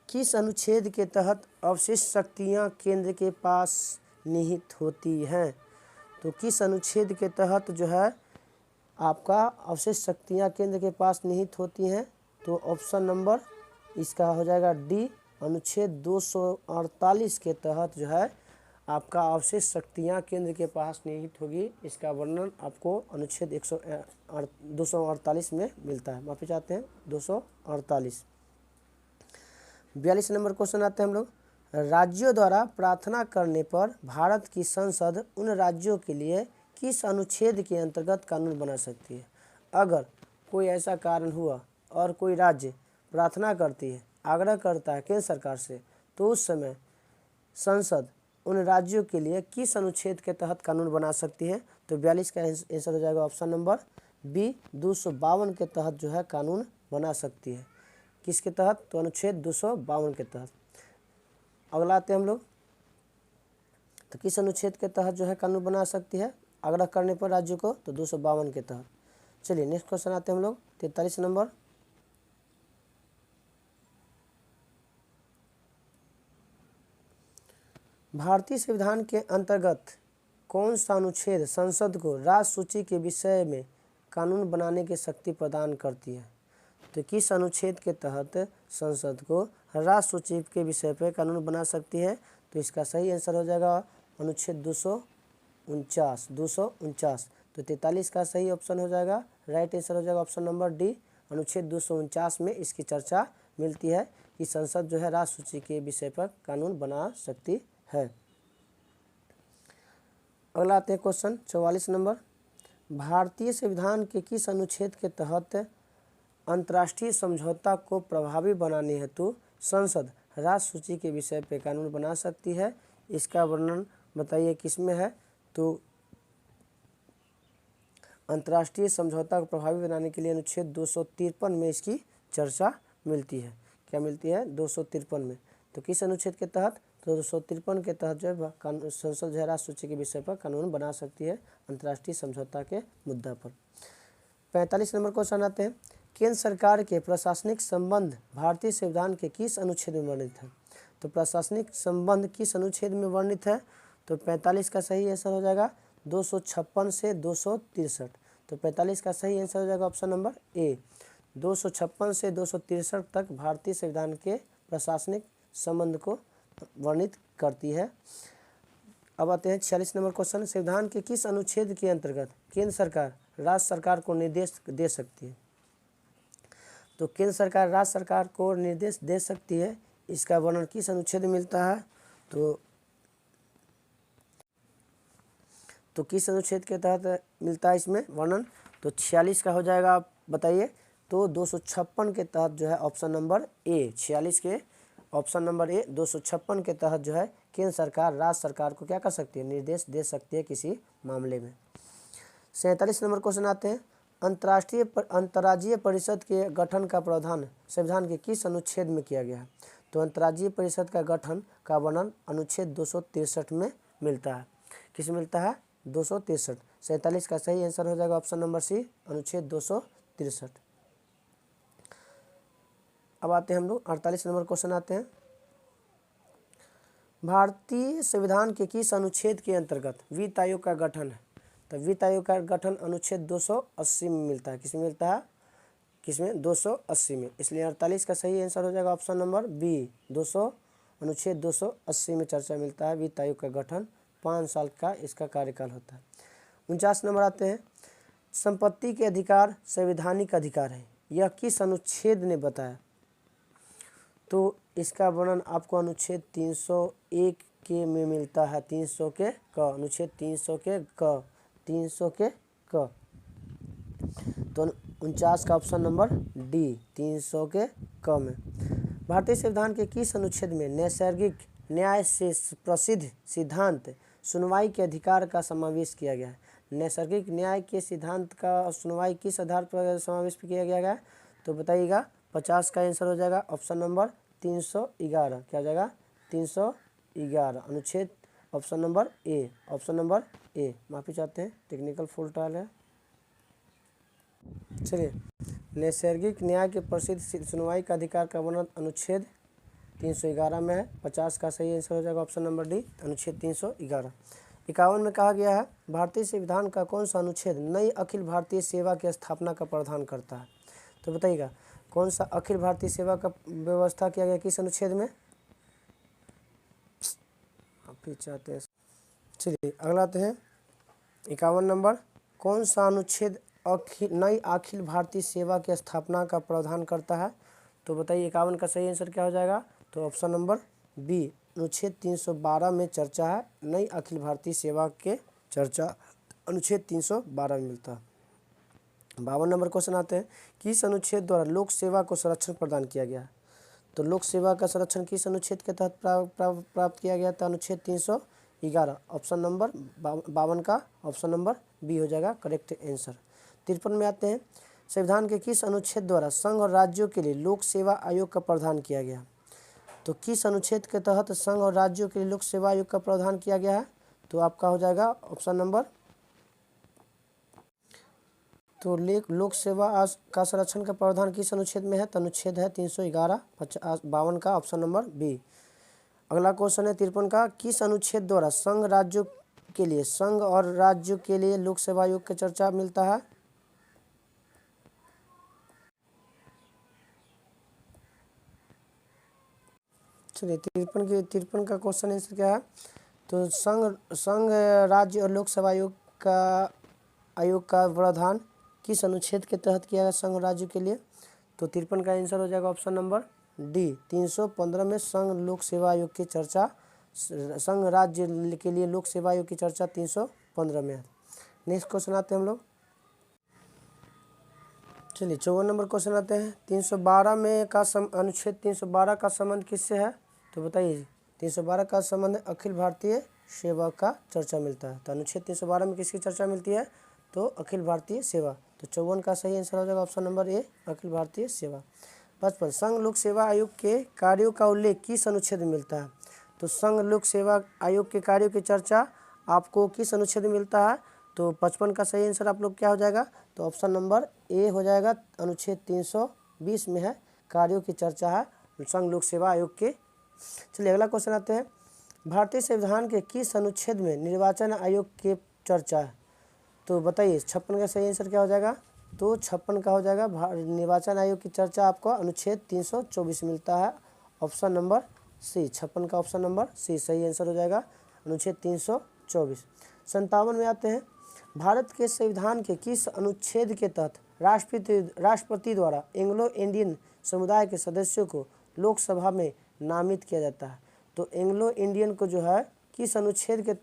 Speaker 1: किस अनुच्छेद के तहत अवशिष्ट शक्तियाँ केंद्र के पास निहित होती हैं? तो किस अनुच्छेद के तहत जो है आपका अवशिष्ट शक्तियाँ केंद्र के पास निहित होती हैं? तो ऑप्शन नंबर इसका हो जाएगा डी, अनुच्छेद 248 के तहत जो है आपका अवशिष्ट शक्तियाँ केंद्र के पास निहित होगी। इसका वर्णन आपको अनुच्छेद 248 में मिलता है। माफी चाहते हैं 248। 42 नंबर क्वेश्चन आते हैं हम लोग। राज्यों द्वारा प्रार्थना करने पर भारत की संसद उन राज्यों के लिए किस अनुच्छेद के अंतर्गत कानून बना सकती है? अगर कोई ऐसा कारण हुआ और कोई राज्य प्रार्थना करती है, आग्रह करता है केंद्र सरकार से, तो उस समय संसद उन राज्यों के लिए किस अनुच्छेद के तहत कानून बना सकती है? तो 42 का आंसर हो जाएगा ऑप्शन नंबर बी, 252 के तहत जो है कानून बना सकती है। किसके तहत? तो अनुच्छेद 252 के तहत। अगला आते हैं हम लोग। तो किस अनुच्छेद के तहत जो है कानून बना सकती है आग्रह करने पर राज्यों को? तो 252 के तहत। चलिए नेक्स्ट क्वेश्चन आते हैं हम लोग 43 नंबर। भारतीय संविधान के अंतर्गत कौन सा अनुच्छेद संसद को राज्य सूची के विषय में कानून बनाने की शक्ति प्रदान करती है? तो किस अनुच्छेद के तहत संसद को राज्य सूची के विषय पर कानून बना सकती है? तो इसका सही आंसर हो जाएगा अनुच्छेद 249। तो 43 का सही ऑप्शन हो जाएगा, राइट आंसर हो जाएगा ऑप्शन नंबर डी, अनुच्छेद 249 में इसकी चर्चा मिलती है कि संसद जो है राज्य सूची के विषय पर कानून बना सकती है। अगला आते हैं क्वेश्चन 44 नंबर। भारतीय संविधान के किस अनुच्छेद के तहत अंतर्राष्ट्रीय समझौता को प्रभावी बनाने हेतु संसद राष्ट्र सूची के विषय पे कानून बना सकती है? इसका वर्णन बताइए किसमें है? तो अंतर्राष्ट्रीय समझौता को प्रभावी बनाने के लिए अनुच्छेद 253 में इसकी चर्चा मिलती है। क्या मिलती है? 253 में। तो किस अनुच्छेद के तहत? तो 253 के तहत जो है संसद जो है राष्ट्र सूची के विषय पर कानून बना सकती है अंतर्राष्ट्रीय समझौता के मुद्दा पर। 45 नंबर क्वेश्चन आते हैं, केंद्र सरकार के प्रशासनिक संबंध भारतीय संविधान के किस अनुच्छेद में वर्णित है? तो प्रशासनिक संबंध किस अनुच्छेद में वर्णित है? तो 45 का सही आंसर हो जाएगा 256 से 263। तो 45 का सही आंसर हो जाएगा ऑप्शन नंबर ए, 256 से 263 तक भारतीय संविधान के प्रशासनिक संबंध को वर्णित करती है। अब आते हैं 46 नंबर क्वेश्चन, संविधान के किस अनुच्छेद के अंतर्गत केंद्र सरकार राज्य सरकार को निर्देश दे सकती है? तो केंद्र सरकार राज्य सरकार को निर्देश दे सकती है, इसका वर्णन किस अनुच्छेद में मिलता है? तो किस अनुच्छेद के तहत मिलता है इसमें वर्णन? तो 46 का हो जाएगा, आप बताइए। तो 256 के तहत जो है ऑप्शन नंबर ए, 46 के ऑप्शन नंबर ए 256 के तहत जो है केंद्र सरकार राज्य सरकार को क्या कर सकती है? निर्देश दे सकती है किसी मामले में। 47 नंबर क्वेश्चन आते हैं, अंतर्राज्यीय परिषद के गठन का प्रावधान संविधान के किस अनुच्छेद में किया गया है? तो अंतर्राज्यीय परिषद का गठन का वर्णन अनुच्छेद 263 में मिलता है। किस मिलता है? 263। 47 का सही आंसर हो जाएगा ऑप्शन नंबर सी, अनुच्छेद 263। अब आते हैं हम लोग 48 नंबर क्वेश्चन आते हैं, भारतीय संविधान के किस अनुच्छेद के अंतर्गत वित्त आयोग का गठन है? तो वित्त आयोग का गठन अनुच्छेद 280 में मिलता है। किसमें मिलता है? किसमें? 280 में। इसलिए 48 का सही आंसर हो जाएगा ऑप्शन नंबर बी, अनुच्छेद 280 में चर्चा मिलता है वित्त आयोग का गठन, 5 साल का इसका कार्यकाल होता है। 49 नंबर आते हैं, संपत्ति के अधिकार संवैधानिक अधिकार है, यह किस अनुच्छेद ने बताया? तो इसका वर्णन आपको अनुच्छेद 301 के में मिलता है, 300 के क, अनुच्छेद 300 के क, 300 के क। तो 49 का ऑप्शन नंबर डी, 300 के क में। भारतीय संविधान के किस अनुच्छेद में नैसर्गिक न्याय से प्रसिद्ध सिद्धांत सुनवाई के अधिकार का समावेश किया गया है? नैसर्गिक न्याय के सिद्धांत का सुनवाई किस आधार पर समावेश किया गया है? तो बताइएगा। 50 का आंसर हो जाएगा ऑप्शन नंबर 311। क्या हो जाएगा? 311 अनुच्छेद, option number A, option number A. माफी चाहते हैं, टेक्निकल फॉल्ट आ रहा है। चलिए, नैसर्गिक न्याय के प्रसिद्ध सुनवाई का अधिकार का वर्णन अनुच्छेद 311 में है। 50 का सही आंसर हो जाएगा ऑप्शन नंबर डी, अनुच्छेद 311। 51 में कहा गया है, भारतीय संविधान का कौन सा अनुच्छेद नई अखिल भारतीय सेवा की स्थापना का प्रावधान करता है? तो बताइएगा, कौन सा अखिल भारतीय सेवा का व्यवस्था किया गया किस अनुच्छेद में? आप भी चाहते हैं। चलिए अगला आते हैं 51 नंबर, कौन सा अनुच्छेद नई अखिल भारतीय सेवा की स्थापना का प्रावधान करता है? तो बताइए 51 का सही आंसर क्या हो जाएगा? तो ऑप्शन नंबर बी, अनुच्छेद 312 में चर्चा है, नई अखिल भारतीय सेवा के चर्चा अनुच्छेद 312 में मिलता है। 52 नंबर क्वेश्चन आते हैं, किस अनुच्छेद द्वारा लोक सेवा को संरक्षण प्रदान किया गया है? तो लोक सेवा का संरक्षण किस अनुच्छेद के तहत प्राप्त किया गया था? अनुच्छेद 311, ऑप्शन नंबर 52 का ऑप्शन नंबर बी हो जाएगा करेक्ट आंसर। 53 में आते हैं, संविधान के किस अनुच्छेद द्वारा संघ और राज्यों के लिए लोक सेवा आयोग का प्रावधान किया गया? तो किस अनुच्छेद के तहत संघ और राज्यों के लिए लोक सेवा आयोग का प्रावधान किया गया है? तो आपका हो जाएगा ऑप्शन नंबर, तो लोक सेवा का संरक्षण का प्रावधान किस अनुच्छेद में है? तो अनुच्छेद है 311, 52 का ऑप्शन नंबर बी। अगला क्वेश्चन है 53 का, किस अनुच्छेद द्वारा संघ राज्यों के लिए संघ और राज्यों के लिए लोक सेवा आयोग की चर्चा मिलता है? चलिए 53 का क्वेश्चन आंसर क्या है? तो संघ राज्य और लोक सेवा आयोग का प्रावधान किस अनुच्छेद के तहत किया गया संघ राज्य के लिए? तो 53 का आंसर हो जाएगा ऑप्शन नंबर डी, 315 में संघ लोक सेवा आयोग की चर्चा, संघ राज्य के लिए लोक सेवा आयोग की चर्चा 315 में है। नेक्स्ट क्वेश्चन आते हैं हम लोग चलिए 54 नंबर क्वेश्चन आते हैं। 312 में का अनुच्छेद 312 का संबंध किससे है? तो बताइए 312 का संबंध अखिल भारतीय सेवा का चर्चा मिलता है। तो अनुच्छेद 312 में किसकी चर्चा मिलती है? तो अखिल भारतीय सेवा। तो 54 का सही आंसर हो जाएगा option number A, Akhil Bharatiya सेवा। 55 संघ लोक सेवा आयोग के कार्यों का उल्लेख किस अनुच्छेद में मिलता है? तो संघ लोक सेवा आयोग के कार्यों की चर्चा आपको किस अनुच्छेद में मिलता है? तो 55 का सही आंसर आप लोग क्या हो जाएगा? तो ऑप्शन नंबर ए हो जाएगा, अनुच्छेद 320 में है, कार्यों की चर्चा है संघ लोक सेवा आयोग के। चलिए अगला क्वेश्चन आते हैं। भारतीय संविधान के किस अनुच्छेद में निर्वाचन आयोग की चर्चा है? तो बताइए 56 का सही आंसर क्या हो जाएगा? तो 56 का हो जाएगा निर्वाचन आयोग की चर्चा आपको अनुच्छेद 324 मिलता है, ऑप्शन नंबर सी। 56 का ऑप्शन नंबर सी सही आंसर हो जाएगा, अनुच्छेद 324। 57 में आते हैं। भारत के संविधान के किस अनुच्छेद के तहत राष्ट्रपति द्वारा एंग्लो इंडियन समुदाय के सदस्यों को लोकसभा में नामित किया जाता है? तो एंग्लो इंडियन को जो है किस अनुच्छेद के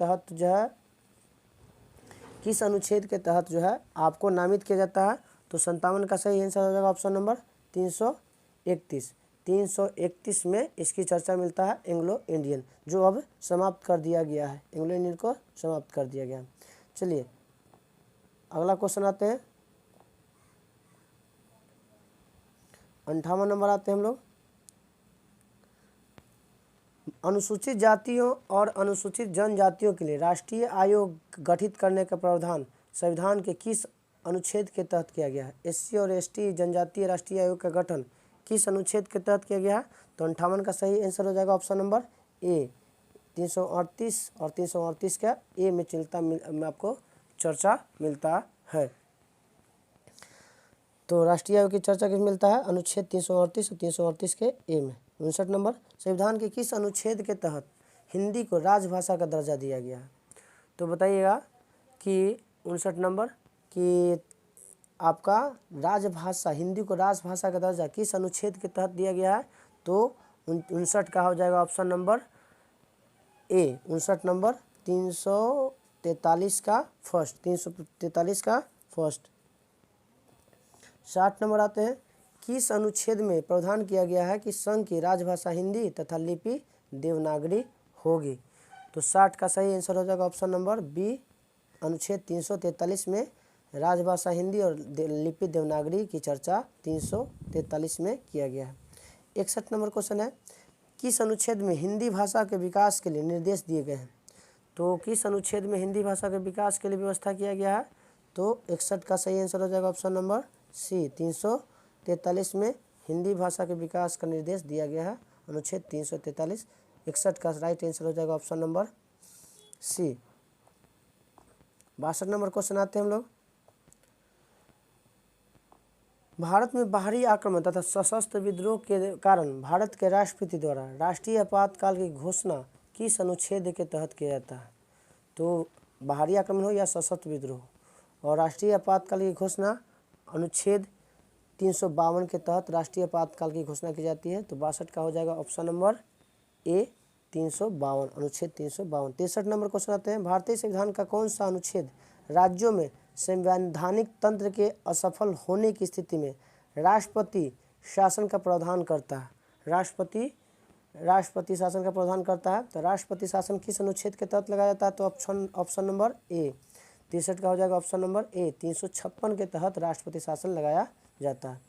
Speaker 1: तहत जो है आपको नामित किया जाता है? तो 57 का सही आंसर हो जाएगा ऑप्शन नंबर 331। 331 में इसकी चर्चा मिलता है एंग्लो इंडियन, जो अब समाप्त कर दिया गया है। एंग्लो इंडियन को समाप्त कर दिया गया है। चलिए अगला क्वेश्चन आते हैं। 58 नंबर आते हैं हम लोग। अनुसूचित जातियों और अनुसूचित जनजातियों के लिए राष्ट्रीय आयोग गठित करने का प्रावधान संविधान के किस अनुच्छेद के तहत किया गया है? एससी और एसटी जनजातीय राष्ट्रीय आयोग का गठन किस अनुच्छेद के तहत किया गया है? तो 58 का सही आंसर हो जाएगा ऑप्शन नंबर ए, 338 और 338 का ए में आपको चर्चा मिलता है। तो राष्ट्रीय आयोग की चर्चा किस मिलता है? अनुच्छेद 338 और 338 के ए में। 59 नंबर, संविधान के किस अनुच्छेद के तहत हिंदी को राजभाषा का दर्जा दिया गया है? तो बताइएगा कि 59 नंबर कि आपका राजभाषा, हिंदी को राजभाषा का दर्जा किस अनुच्छेद के तहत दिया गया है? तो 59 का हो जाएगा ऑप्शन नंबर ए, 59 नंबर 343 का फर्स्ट, 343 का फर्स्ट। 60 नंबर आते हैं। किस अनुच्छेद में प्रावधान किया गया है कि संघ की राजभाषा हिंदी तथा लिपि देवनागरी होगी? तो 60 का सही आंसर हो जाएगा ऑप्शन नंबर बी, अनुच्छेद 343 में राजभाषा हिंदी और लिपि देवनागरी की चर्चा 343 में किया गया है। 61 नंबर क्वेश्चन है, किस अनुच्छेद में हिंदी भाषा के विकास के लिए निर्देश दिए गए हैं? तो किस अनुच्छेद में हिंदी भाषा के विकास के लिए व्यवस्था किया गया है? तो 61 का सही आंसर हो जाएगा ऑप्शन नंबर सी, 343 में हिंदी भाषा के विकास का निर्देश दिया गया है, अनुच्छेद 343। 61 का राइट आंसर हो जाएगा option number C. 62 number question आते हैं हम लोग। भारत में बाहरी आक्रमण तथा सशस्त्र विद्रोह के कारण भारत के राष्ट्रपति द्वारा राष्ट्रीय आपातकाल की घोषणा किस अनुच्छेद के तहत किया जाता है? तो बाहरी आक्रमण हो या सशस्त्र विद्रोह, और राष्ट्रीय आपातकाल की घोषणा अनुच्छेद 352 के तहत राष्ट्रीय आपातकाल की घोषणा की जाती है। तो 62 का हो जाएगा ऑप्शन नंबर ए, 352, अनुच्छेद 352। 63 नंबर क्वेश्चन आते हैं। भारतीय संविधान का कौन सा अनुच्छेद राज्यों में संवैधानिक तंत्र के असफल होने की स्थिति में राष्ट्रपति शासन का प्रावधान करता है? राष्ट्रपति शासन का प्रावधान करता है। तो राष्ट्रपति शासन किस अनुच्छेद के तहत लगाया जाता है? तो ऑप्शन नंबर ए, 63 का हो जाएगा ऑप्शन नंबर ए, 356 के तहत राष्ट्रपति शासन लगाया जाता है।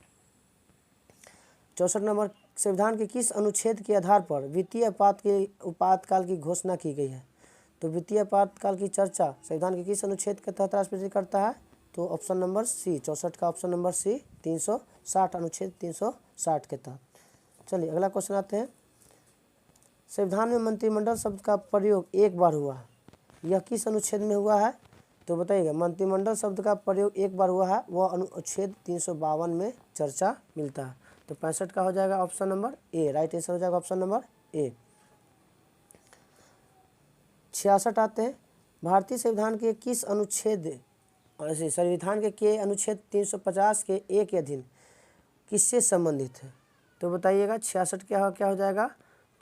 Speaker 1: 64 नंबर, संविधान के किस अनुच्छेद के आधार पर वित्तीय आपातकाल की घोषणा की गई है? तो वित्तीय आपातकाल की चर्चा संविधान के किस अनुच्छेद के तहत राष्ट्रपति करता है? तो ऑप्शन नंबर सी, 64 का ऑप्शन नंबर सी, 360, अनुच्छेद 360 के तहत। चलिए अगला क्वेश्चन आते हैं। संविधान में मंत्रिमंडल शब्द का प्रयोग एक बार हुआ है, यह किस अनुच्छेद में हुआ है? तो बताइएगा, मंत्रिमंडल शब्द का प्रयोग एक बार हुआ है, वह अनुच्छेद 352 में चर्चा मिलता है। तो 65 का हो जाएगा option number A, right answer हो जाएगा ऑप्शन नंबर ए। 66 आते हैं। भारतीय संविधान के किस अनुच्छेद संविधान के अनुच्छेद 350 के ए के अधीन किससे संबंधित है? तो बताइएगा 66 क्या हो जाएगा?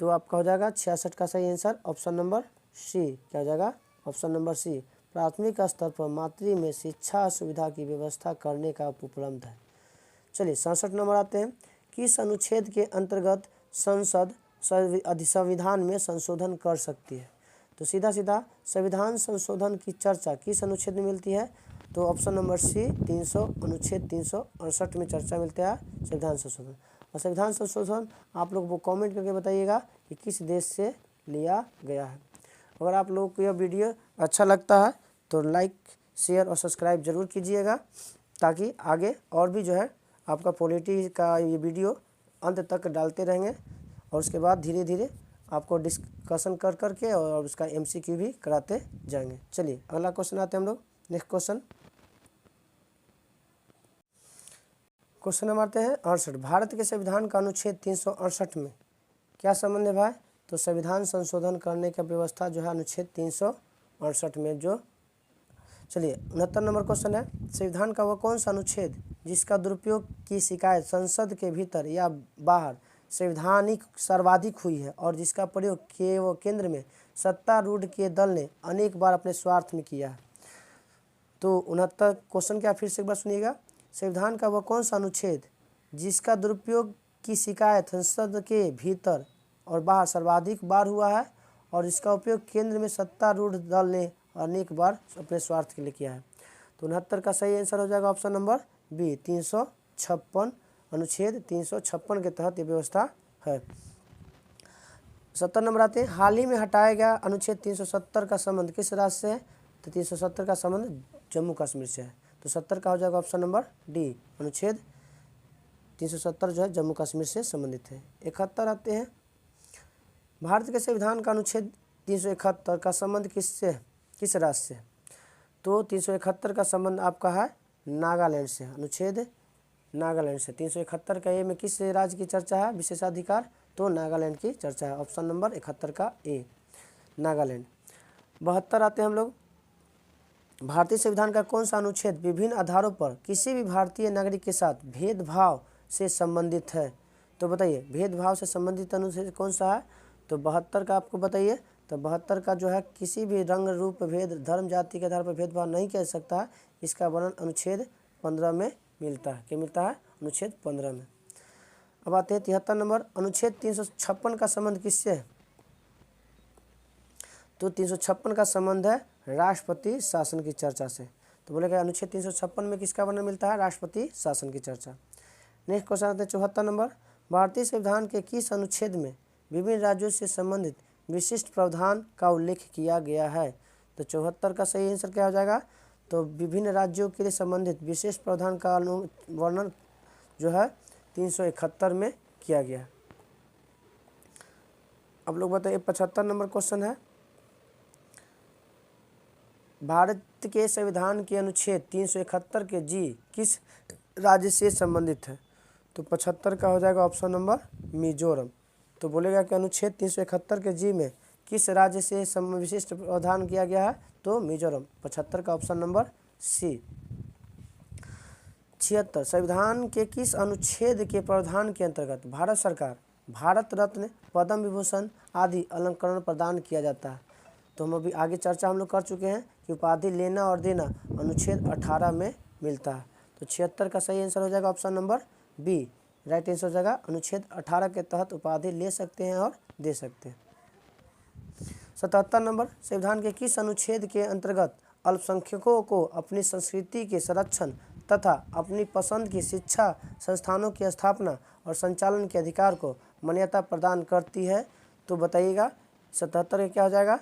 Speaker 1: तो आपका हो जाएगा 66 का सही आंसर ऑप्शन नंबर सी, क्या हो जाएगा ऑप्शन नंबर सी, प्राथमिक स्तर पर मातृ में शिक्षा सुविधा की व्यवस्था करने का उपलब्ध है। चलिए 67 नंबर आते हैं, किस अनुच्छेद के अंतर्गत संसद संविधान में संशोधन कर सकती है। तो सीधा सीधा संविधान संशोधन की चर्चा किस अनुच्छेद में मिलती है, तो ऑप्शन नंबर सी 300 अनुच्छेद 368 में चर्चा मिलता है संविधान संशोधन। और संविधान संशोधन आप लोग वो कमेंट करके बताइएगा कि किस देश से लिया गया है। अगर आप लोगों को यह वीडियो अच्छा लगता है तो लाइक शेयर और सब्सक्राइब जरूर कीजिएगा, ताकि आगे और भी जो है आपका पॉलिटी का ये वीडियो अंत तक डालते रहेंगे, और उसके बाद धीरे धीरे आपको डिस्कशन कर करके और उसका MCQ भी कराते जाएंगे। चलिए अगला क्वेश्चन आते हैं हम लोग। नेक्स्ट क्वेश्चन नंबर आते हैं 68, भारत के संविधान का अनुच्छेद 368 में क्या संबंध है भाई, तो संविधान संशोधन करने का व्यवस्था जो है अनुच्छेद 368 में जो। चलिए 69 नंबर क्वेश्चन है, संविधान का वह कौन सा अनुच्छेद जिसका दुरुपयोग की शिकायत संसद के भीतर या बाहर संवैधानिक सर्वाधिक हुई है और जिसका प्रयोग केंद्र में सत्तारूढ़ के दल ने अनेक बार अपने स्वार्थ में किया है। तो 69 क्वेश्चन क्या फिर से एक बार सुनिएगा, संविधान का वह कौन सा अनुच्छेद जिसका दुरुपयोग की शिकायत संसद के भीतर और बाहर सर्वाधिक बार हुआ है और इसका उपयोग केंद्र में सत्तारूढ़ दल ने अनेक बार अपने स्वार्थ के लिए किया है। तो 69 का सही आंसर हो जाएगा ऑप्शन नंबर बी 356, अनुच्छेद 356 के तहत ये व्यवस्था है। 70 नंबर आते हैं, हाल ही में हटाया गया अनुच्छेद 370 का संबंध किस राज्य से है, तो 370 का संबंध जम्मू कश्मीर से है। तो 70 का हो जाएगा ऑप्शन नंबर डी, अनुच्छेद 370 जो है जम्मू कश्मीर से संबंधित है। 71 आते हैं, भारत के संविधान का अनुच्छेद 371 का संबंध किस राज्य से, तो 371 का संबंध आपका है नागालैंड से, अनुच्छेद नागालैंड से। 371 का ए में किस राज्य की चर्चा है विशेषाधिकार, तो नागालैंड की चर्चा है, ऑप्शन नंबर 71 का ए नागालैंड। 72 आते हैं हम लोग, भारतीय संविधान का कौन सा अनुच्छेद विभिन्न आधारों पर किसी भी भारतीय नागरिक के साथ भेदभाव से संबंधित है, तो बताइए भेदभाव से संबंधित अनुच्छेद कौन सा है, तो 72 का आपको बताइए। तो 72 का जो है किसी भी रंग रूप भेद धर्म जाति के आधार पर भेदभाव नहीं कर सकता है, इसका वर्णन अनुच्छेद 15 में मिलता है। क्या मिलता है, अनुच्छेद 15 में। अब आते हैं 73 नंबर, अनुच्छेद 356 का संबंध किससे है, तो 356 का संबंध है राष्ट्रपति शासन की चर्चा से। तो बोलेगा अनुच्छेद 356 में किसका वर्णन मिलता है, राष्ट्रपति शासन की चर्चा। नेक्स्ट क्वेश्चन आते हैं 74 नंबर, भारतीय संविधान के किस अनुच्छेद में विभिन्न राज्यों से संबंधित विशिष्ट प्रावधान का उल्लेख किया गया है, तो 74 का सही आंसर क्या हो जाएगा, तो विभिन्न राज्यों के लिए संबंधित विशेष प्रावधान का वर्णन जो है 371 में किया गया। अब लोग बताइए 75 नंबर क्वेश्चन है, भारत के संविधान के अनुच्छेद 371 के जी किस राज्य से संबंधित है, तो 75 का हो जाएगा ऑप्शन नंबर मिजोरम। तो बोलेगा कि अनुच्छेद 371 के जी में किस राज्य से विशिष्ट प्रावधान किया गया है, तो मिजोरम, 75 का ऑप्शन नंबर सी। 76, संविधान के किस अनुच्छेद के प्रावधान के अंतर्गत भारत सरकार भारत रत्न, पद्म विभूषण आदि अलंकरण प्रदान किया जाता है। तो हम अभी आगे चर्चा हम लोग कर चुके हैं कि उपाधि लेना और देना अनुच्छेद 18 में मिलता है। तो 76 का सही आंसर हो जाएगा option number B, right answer हो जाएगा, अनुच्छेद 18 के तहत उपाधि ले सकते हैं और दे सकते हैं। 77 नंबर, संविधान के किस अनुच्छेद के अंतर्गत अल्पसंख्यकों को अपनी संस्कृति के संरक्षण तथा अपनी पसंद की शिक्षा संस्थानों की स्थापना और संचालन के अधिकार को मान्यता प्रदान करती है, तो बताइएगा 77 का क्या हो जाएगा,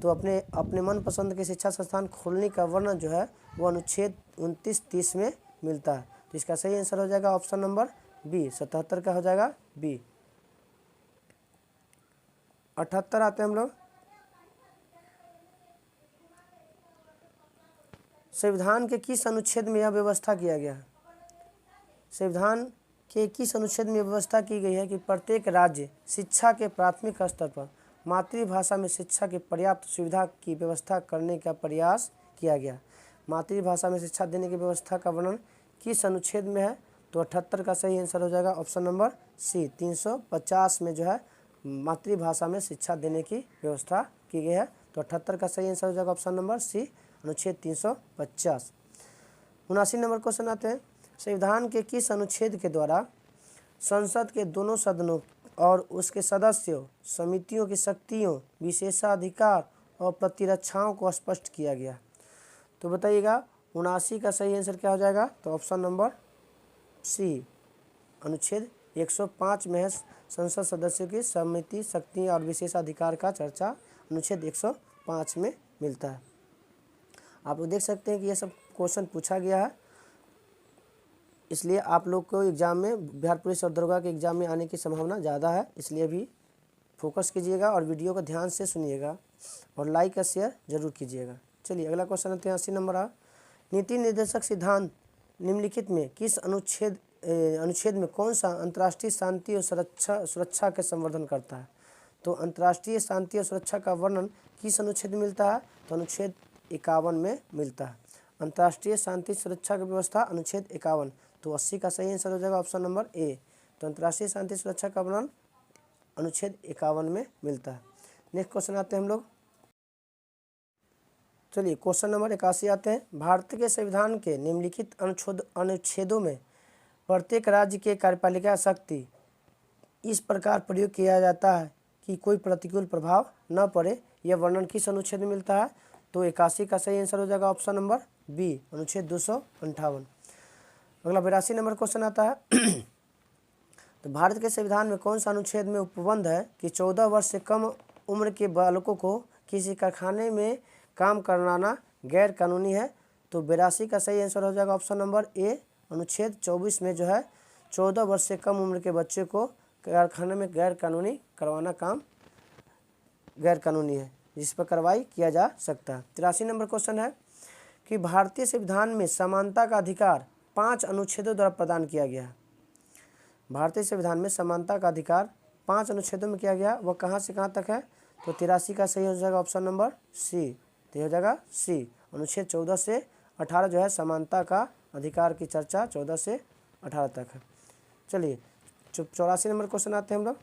Speaker 1: तो अपने मनपसंद के शिक्षा संस्थान खोलने का वर्णन जो है वो अनुच्छेद 29-30 में मिलता है। तो इसका सही आंसर हो जाएगा ऑप्शन नंबर बी, 77 का हो जाएगा बी। 78 आते हैं हम लोग, संविधान के किस अनुच्छेद में यह व्यवस्था किया गया है, संविधान के किस अनुच्छेद में व्यवस्था की गई है कि प्रत्येक राज्य शिक्षा के प्राथमिक स्तर पर मातृभाषा में शिक्षा की पर्याप्त सुविधा की व्यवस्था करने का प्रयास किया गया। मातृभाषा में शिक्षा देने की व्यवस्था का वर्णन किस अनुच्छेद में है, तो 78 का सही आंसर हो जाएगा ऑप्शन नंबर सी, 350 में जो है मातृभाषा में शिक्षा देने की व्यवस्था की गई है। तो 78 का सही आंसर हो जाएगा ऑप्शन नंबर सी, अनुच्छेद 350। 79 नंबर क्वेश्चन आते हैं, संविधान के किस अनुच्छेद के द्वारा संसद के दोनों सदनों और उसके सदस्यों समितियों की शक्तियों, विशेषाधिकार और प्रतिरक्षाओं को स्पष्ट किया गया? तो बताइएगा 79 का सही आंसर क्या हो जाएगा? तो ऑप्शन नंबर सी, अनुच्छेद 105 में है संसद सदस्यों की समिति, शक्ति और विशेषाधिकार का चर्चा अनुच्छेद 105 में मिलता है। आप लोग देख सकते हैं कि यह सब क्वेश्चन पूछा गया है, इसलिए आप लोग को एग्ज़ाम में, बिहार पुलिस और दरोगा के एग्ज़ाम में आने की संभावना ज़्यादा है। इसलिए भी फोकस कीजिएगा और वीडियो को ध्यान से सुनिएगा और लाइक और शेयर जरूर कीजिएगा। चलिए अगला क्वेश्चन आते हैं 80 नंबर आ, नीति निर्देशक सिद्धांत निम्नलिखित में किस अनुच्छेद में कौन सा अंतर्राष्ट्रीय शांति और सुरक्षा के संवर्धन करता है? तो अंतर्राष्ट्रीय शांति और सुरक्षा का वर्णन किस अनुच्छेद में मिलता है? तो अनुच्छेद 51 में मिलता है। अंतर्राष्ट्रीय शांति सुरक्षा की व्यवस्था अनुच्छेद 51। तो 80 का सही आंसर हो जाएगा ऑप्शन नंबर ए। तो अंतर्राष्ट्रीय शांति सुरक्षा का वर्णन अनुच्छेद 51 में मिलता है। नेक्स्ट क्वेश्चन आते हैं हम लोग, चलिए क्वेश्चन नंबर 81 आते हैं। भारत के संविधान के निम्नलिखित अनुच्छेदों में प्रत्येक राज्य के कार्यपालिका शक्ति इस प्रकार प्रयोग किया जाता है कि कोई प्रतिकूल प्रभाव न पड़े, यह वर्णन किस अनुच्छेद में मिलता है? तो 81 का सही आंसर हो जाएगा ऑप्शन नंबर बी, अनुच्छेद 258। अगला 82 नंबर क्वेश्चन आता है तो भारत के संविधान में कौन सा अनुच्छेद में उपबंध है कि 14 वर्ष से कम उम्र के बालकों को किसी कारखाने में काम कराना गैर कानूनी है? तो 82 का सही आंसर हो जाएगा ऑप्शन नंबर ए, अनुच्छेद 24 में जो है 14 वर्ष से कम उम्र के बच्चे को कारखाने में गैर कानूनी करवाना काम गैर कानूनी है, जिस पर कार्रवाई किया जा सकता है। 83 नंबर क्वेश्चन है कि भारतीय संविधान में समानता का अधिकार 5 अनुच्छेदों द्वारा प्रदान किया गया है। भारतीय संविधान में समानता का अधिकार 5 अनुच्छेदों में किया गया, वह कहाँ से कहाँ तक है? तो 83 का सही हो जाएगा ऑप्शन नंबर सी, तो हो जाएगा सी, अनुच्छेद 14 से 18 जो है समानता का अधिकार की चर्चा 14 से 18 तक है। चलिए 84 नंबर क्वेश्चन आते हैं हम लोग।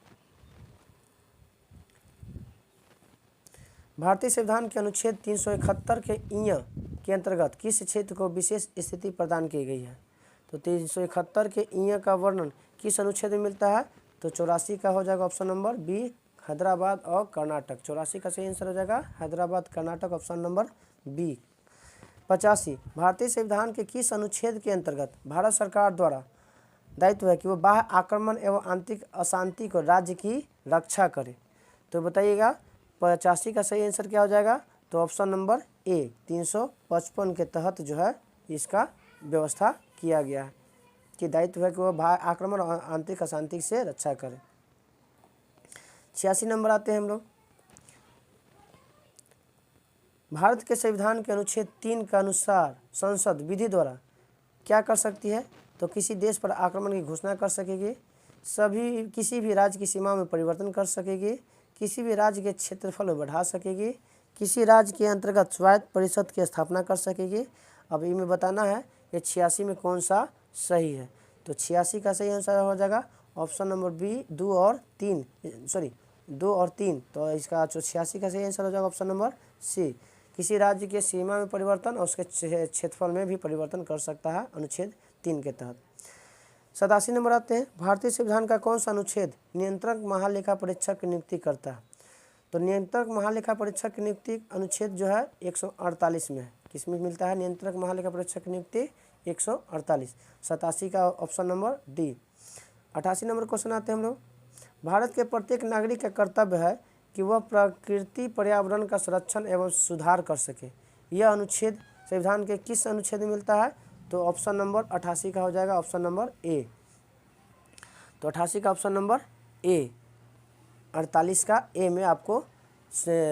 Speaker 1: भारतीय संविधान के अनुच्छेद 371 के इं के अंतर्गत किस क्षेत्र को विशेष स्थिति प्रदान की गई है? तो 371 के इं का वर्णन किस अनुच्छेद में मिलता है? तो 84 का हो जाएगा ऑप्शन नंबर बी, हैदराबाद और कर्नाटक। 84 का सही आंसर हो जाएगा Hyderabad Karnataka, option number B. 85 भारतीय संविधान के किस अनुच्छेद के अंतर्गत भारत सरकार द्वारा दायित्व है कि वो बाह्य आक्रमण एवं आंतरिक अशांति को राज्य की रक्षा करे? तो बताइएगा 85 का सही आंसर क्या हो जाएगा? तो ऑप्शन नंबर ए, 355 के तहत जो है इसका व्यवस्था किया गया है कि दायित्व है कि वह बाह्य आक्रमण और आंतरिक अशांति से रक्षा करे। 86 नंबर आते हैं हम लोग। भारत के संविधान के अनुच्छेद 3 के अनुसार संसद विधि द्वारा क्या कर सकती है? तो किसी देश पर आक्रमण की घोषणा कर सकेगी, किसी भी राज्य की सीमा में परिवर्तन कर सकेगी, किसी भी राज्य के क्षेत्रफल में बढ़ा सकेगी, किसी राज्य के अंतर्गत स्वायत्त परिषद की स्थापना कर सकेगी। अब इनमें बताना है कि 86 में कौन सा सही है। तो 86 का सही आंसर हो जाएगा ऑप्शन नंबर बी, 2 और 3। तो इसका 86 का सही आंसर हो जाएगा ऑप्शन नंबर सी, किसी राज्य के सीमा में परिवर्तन और उसके क्षेत्रफल में भी परिवर्तन कर सकता है अनुच्छेद 3 के तहत। 87 नंबर आते हैं। भारतीय संविधान का कौन सा अनुच्छेद नियंत्रक महालेखा परीक्षक की नियुक्ति करता है? तो नियंत्रक महालेखा परीक्षक की नियुक्ति अनुच्छेद जो है 148 में है। किसमें मिलता है नियंत्रक महालेखा परीक्षक की नियुक्ति? 148। 87 का option number D. 88 number question आते हैं हम लोग। भारत के प्रत्येक नागरिक का कर्तव्य है कि वह प्रकृति पर्यावरण का संरक्षण एवं सुधार कर सके, यह अनुच्छेद संविधान के किस अनुच्छेद में मिलता है? तो ऑप्शन नंबर 88 का हो जाएगा ऑप्शन नंबर ए। तो 88 का ऑप्शन नंबर ए, 48 का ए में आपको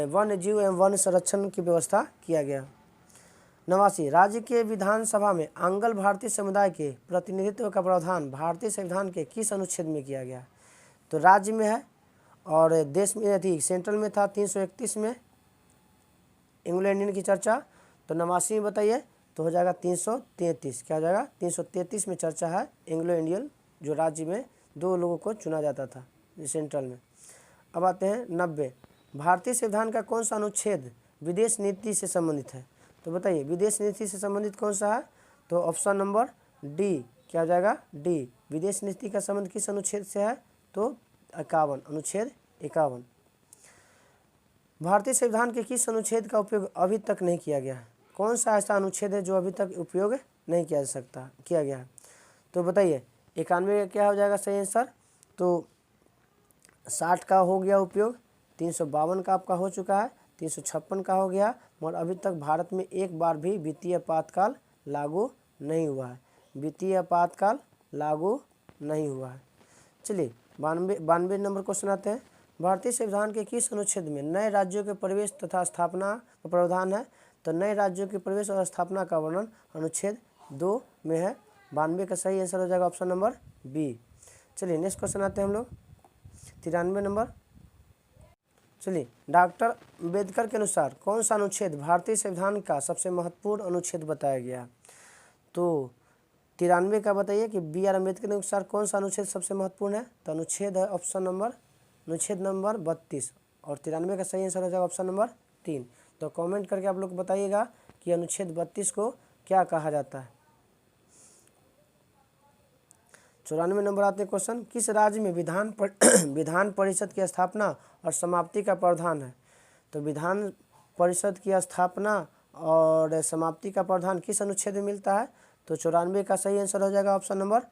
Speaker 1: वन्य जीव एवं वन्य संरक्षण की व्यवस्था किया गया। 89 राज्य के विधानसभा में आंग्ल भारतीय समुदाय के प्रतिनिधित्व का प्रावधान भारतीय संविधान के किस अनुच्छेद में किया गया? तो राज्य में है और देश में थी, सेंट्रल में था 331 में एंग्लो इंडियन की चर्चा। तो 89 में बताइए तो हो जाएगा 333। क्या हो जाएगा? 333 में चर्चा है एंग्लो इंडियन, जो राज्य में 2 लोगों को चुना जाता था सेंट्रल में। अब आते हैं 90 भारतीय संविधान का कौन सा अनुच्छेद विदेश नीति से संबंधित है? तो बताइए विदेश नीति से संबंधित कौन सा है? तो ऑप्शन नंबर डी, क्या हो जाएगा डी। विदेश नीति का संबंध किस अनुच्छेद से है, तो 51, अनुच्छेद 51। भारतीय संविधान के किस अनुच्छेद का उपयोग अभी तक नहीं किया गया है, कौन सा ऐसा अनुच्छेद है जो अभी तक उपयोग नहीं किया गया है, तो बताइए। 91 क्या हो जाएगा सही आंसर, तो 60 का हो गया उपयोग, 352 का आपका हो चुका है, 356 का हो गया, मगर अभी तक भारत में एक बार भी वित्तीय आपातकाल लागू नहीं हुआ है, वित्तीय आपातकाल लागू नहीं हुआ है। चलिए 92 नंबर क्वेश्चन आते हैं। भारतीय संविधान के किस अनुच्छेद में नए राज्यों के प्रवेश तथा स्थापना का प्रावधान है, तो नए राज्यों के प्रवेश और स्थापना का वर्णन अनुच्छेद 2 में है। 92 का सही आंसर हो जाएगा ऑप्शन नंबर बी। चलिए नेक्स्ट क्वेश्चन आते हैं हम लोग 93 नंबर। चलिए, डॉक्टर अम्बेडकर के अनुसार कौन सा अनुच्छेद भारतीय संविधान का सबसे महत्वपूर्ण अनुच्छेद बताया गया, तो 93 का बताइए कि बी आर अम्बेडकर के अनुसार कौन सा अनुच्छेद सबसे महत्वपूर्ण है, तो अनुच्छेद है अनुच्छेद नंबर 32, और 93 का सही आंसर हो जाएगा ऑप्शन नंबर 3। तो कमेंट करके आप लोग बताइएगा कि अनुच्छेद 32 को क्या कहा जाता है। 94 नंबर आते हैं क्वेश्चन, किस राज्य में विधान परिषद की स्थापना और समाप्ति का प्रावधान है, तो विधान परिषद की स्थापना और समाप्ति का प्रावधान किस अनुच्छेद में मिलता है, तो 94 का सही आंसर हो जाएगा option number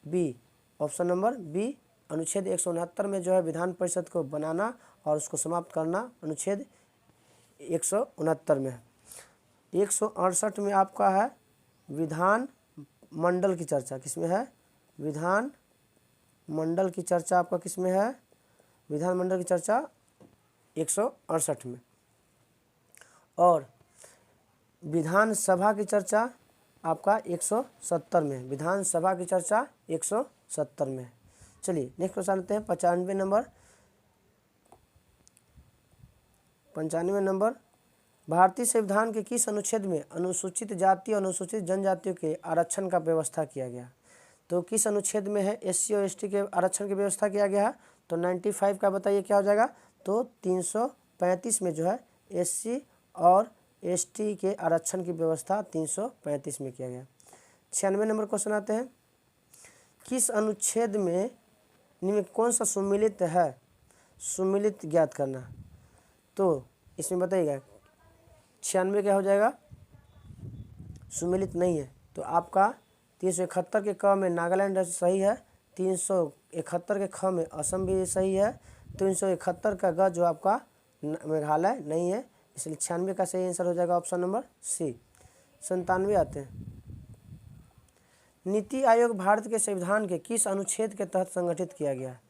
Speaker 1: B. Option number B, अनुच्छेद 169 में जो है विधान परिषद को बनाना और उसको समाप्त करना अनुच्छेद 169 में है। 168 में आपका है विधान मंडल की चर्चा, किसमें है, विधान मंडल की चर्चा आपका किसमें है, विधान मंडल की चर्चा 168 में, और विधानसभा की चर्चा आपका 170 में, विधानसभा की चर्चा 170 में। चलिए नेक्स्ट क्वेश्चन आते हैं 95 नंबर। 95 नंबर, भारतीय संविधान के किस अनुच्छेद में अनुसूचित जाति और अनुसूचित जनजातियों के आरक्षण का व्यवस्था किया गया, तो किस अनुच्छेद में है SC और ST के आरक्षण की व्यवस्था किया गया है, तो 95 का बताइए क्या हो जाएगा, तो 335 में जो है SC और ST के आरक्षण की व्यवस्था 335 में किया गया। 96 नंबर क्वेश्चन आते हैं, किस अनुच्छेद में निम्न कौन सा सुमिलित है, सुमिलित ज्ञात करना, तो इसमें बताइएगा। 96 क्या हो जाएगा, सुमिलित नहीं है, तो आपका 371 के क में नागालैंड सही है, 371 के ख में असम भी सही है, 371 का ग जो आपका मेघालय नहीं है, इसलिए 96 का सही आंसर हो जाएगा ऑप्शन नंबर सी। 97 आते हैं, नीति आयोग भारत के संविधान के किस अनुच्छेद के तहत संगठित किया गया है,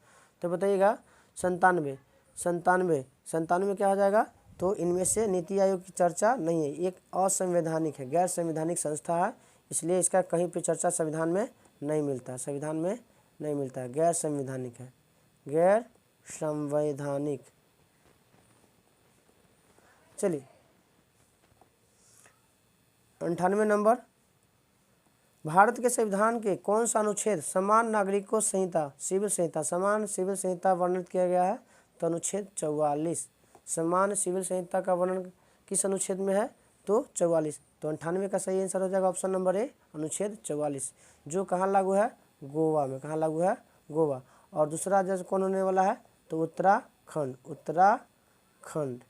Speaker 1: तो बताइएगा। 97 क्या हो जाएगा, तो इनमें से नीति आयोग की चर्चा नहीं है, एक असंवैधानिक है, गैर संवैधानिक संस्था है, इसलिए इसका कहीं पे चर्चा संविधान में नहीं मिलता, संविधान में नहीं मिलता है, गैर संवैधानिक है, गैर संवैधानिक। चलिए 98 नंबर, भारत के संविधान के कौन सा अनुच्छेद समान नागरिकों संहिता सिविल संहिता समान सिविल संहिता वर्णित किया गया है, तो अनुच्छेद 44। समान सिविल संहिता का वर्णन किस अनुच्छेद में है, तो 44। तो 98 का सही आंसर हो जाएगा ऑप्शन नंबर ए, अनुच्छेद 44, जो कहाँ लागू है, गोवा में, कहाँ लागू है, गोवा। और दूसरा राज्य कौन होने वाला है, तो उत्तराखंड, उत्तराखंड।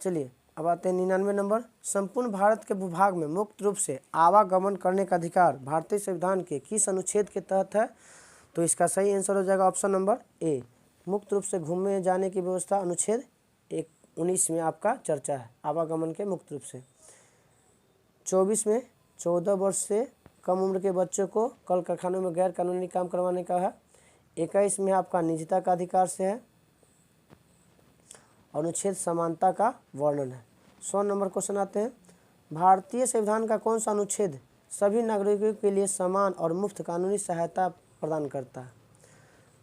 Speaker 1: चलिए अब आते हैं 99 नंबर, संपूर्ण भारत के भूभाग में मुक्त रूप से आवागमन करने का अधिकार भारतीय संविधान के किस अनुच्छेद के तहत है, तो इसका सही आंसर हो जाएगा ऑप्शन नंबर ए, मुक्त रूप से घूमने जाने की व्यवस्था अनुच्छेद 19 में आपका चर्चा है, आवागमन के मुक्त रूप से। 24 में 14 वर्ष से कम उम्र के बच्चों को कल कारखानों में गैर कानूनी काम करवाने का है। 21 में आपका निजता का अधिकार से है, अनुच्छेद समानता का वर्णन है। 100 नंबर क्वेश्चन आते हैं, भारतीय संविधान का कौन सा अनुच्छेद सभी नागरिकों के लिए समान और मुफ्त कानूनी सहायता प्रदान करता है,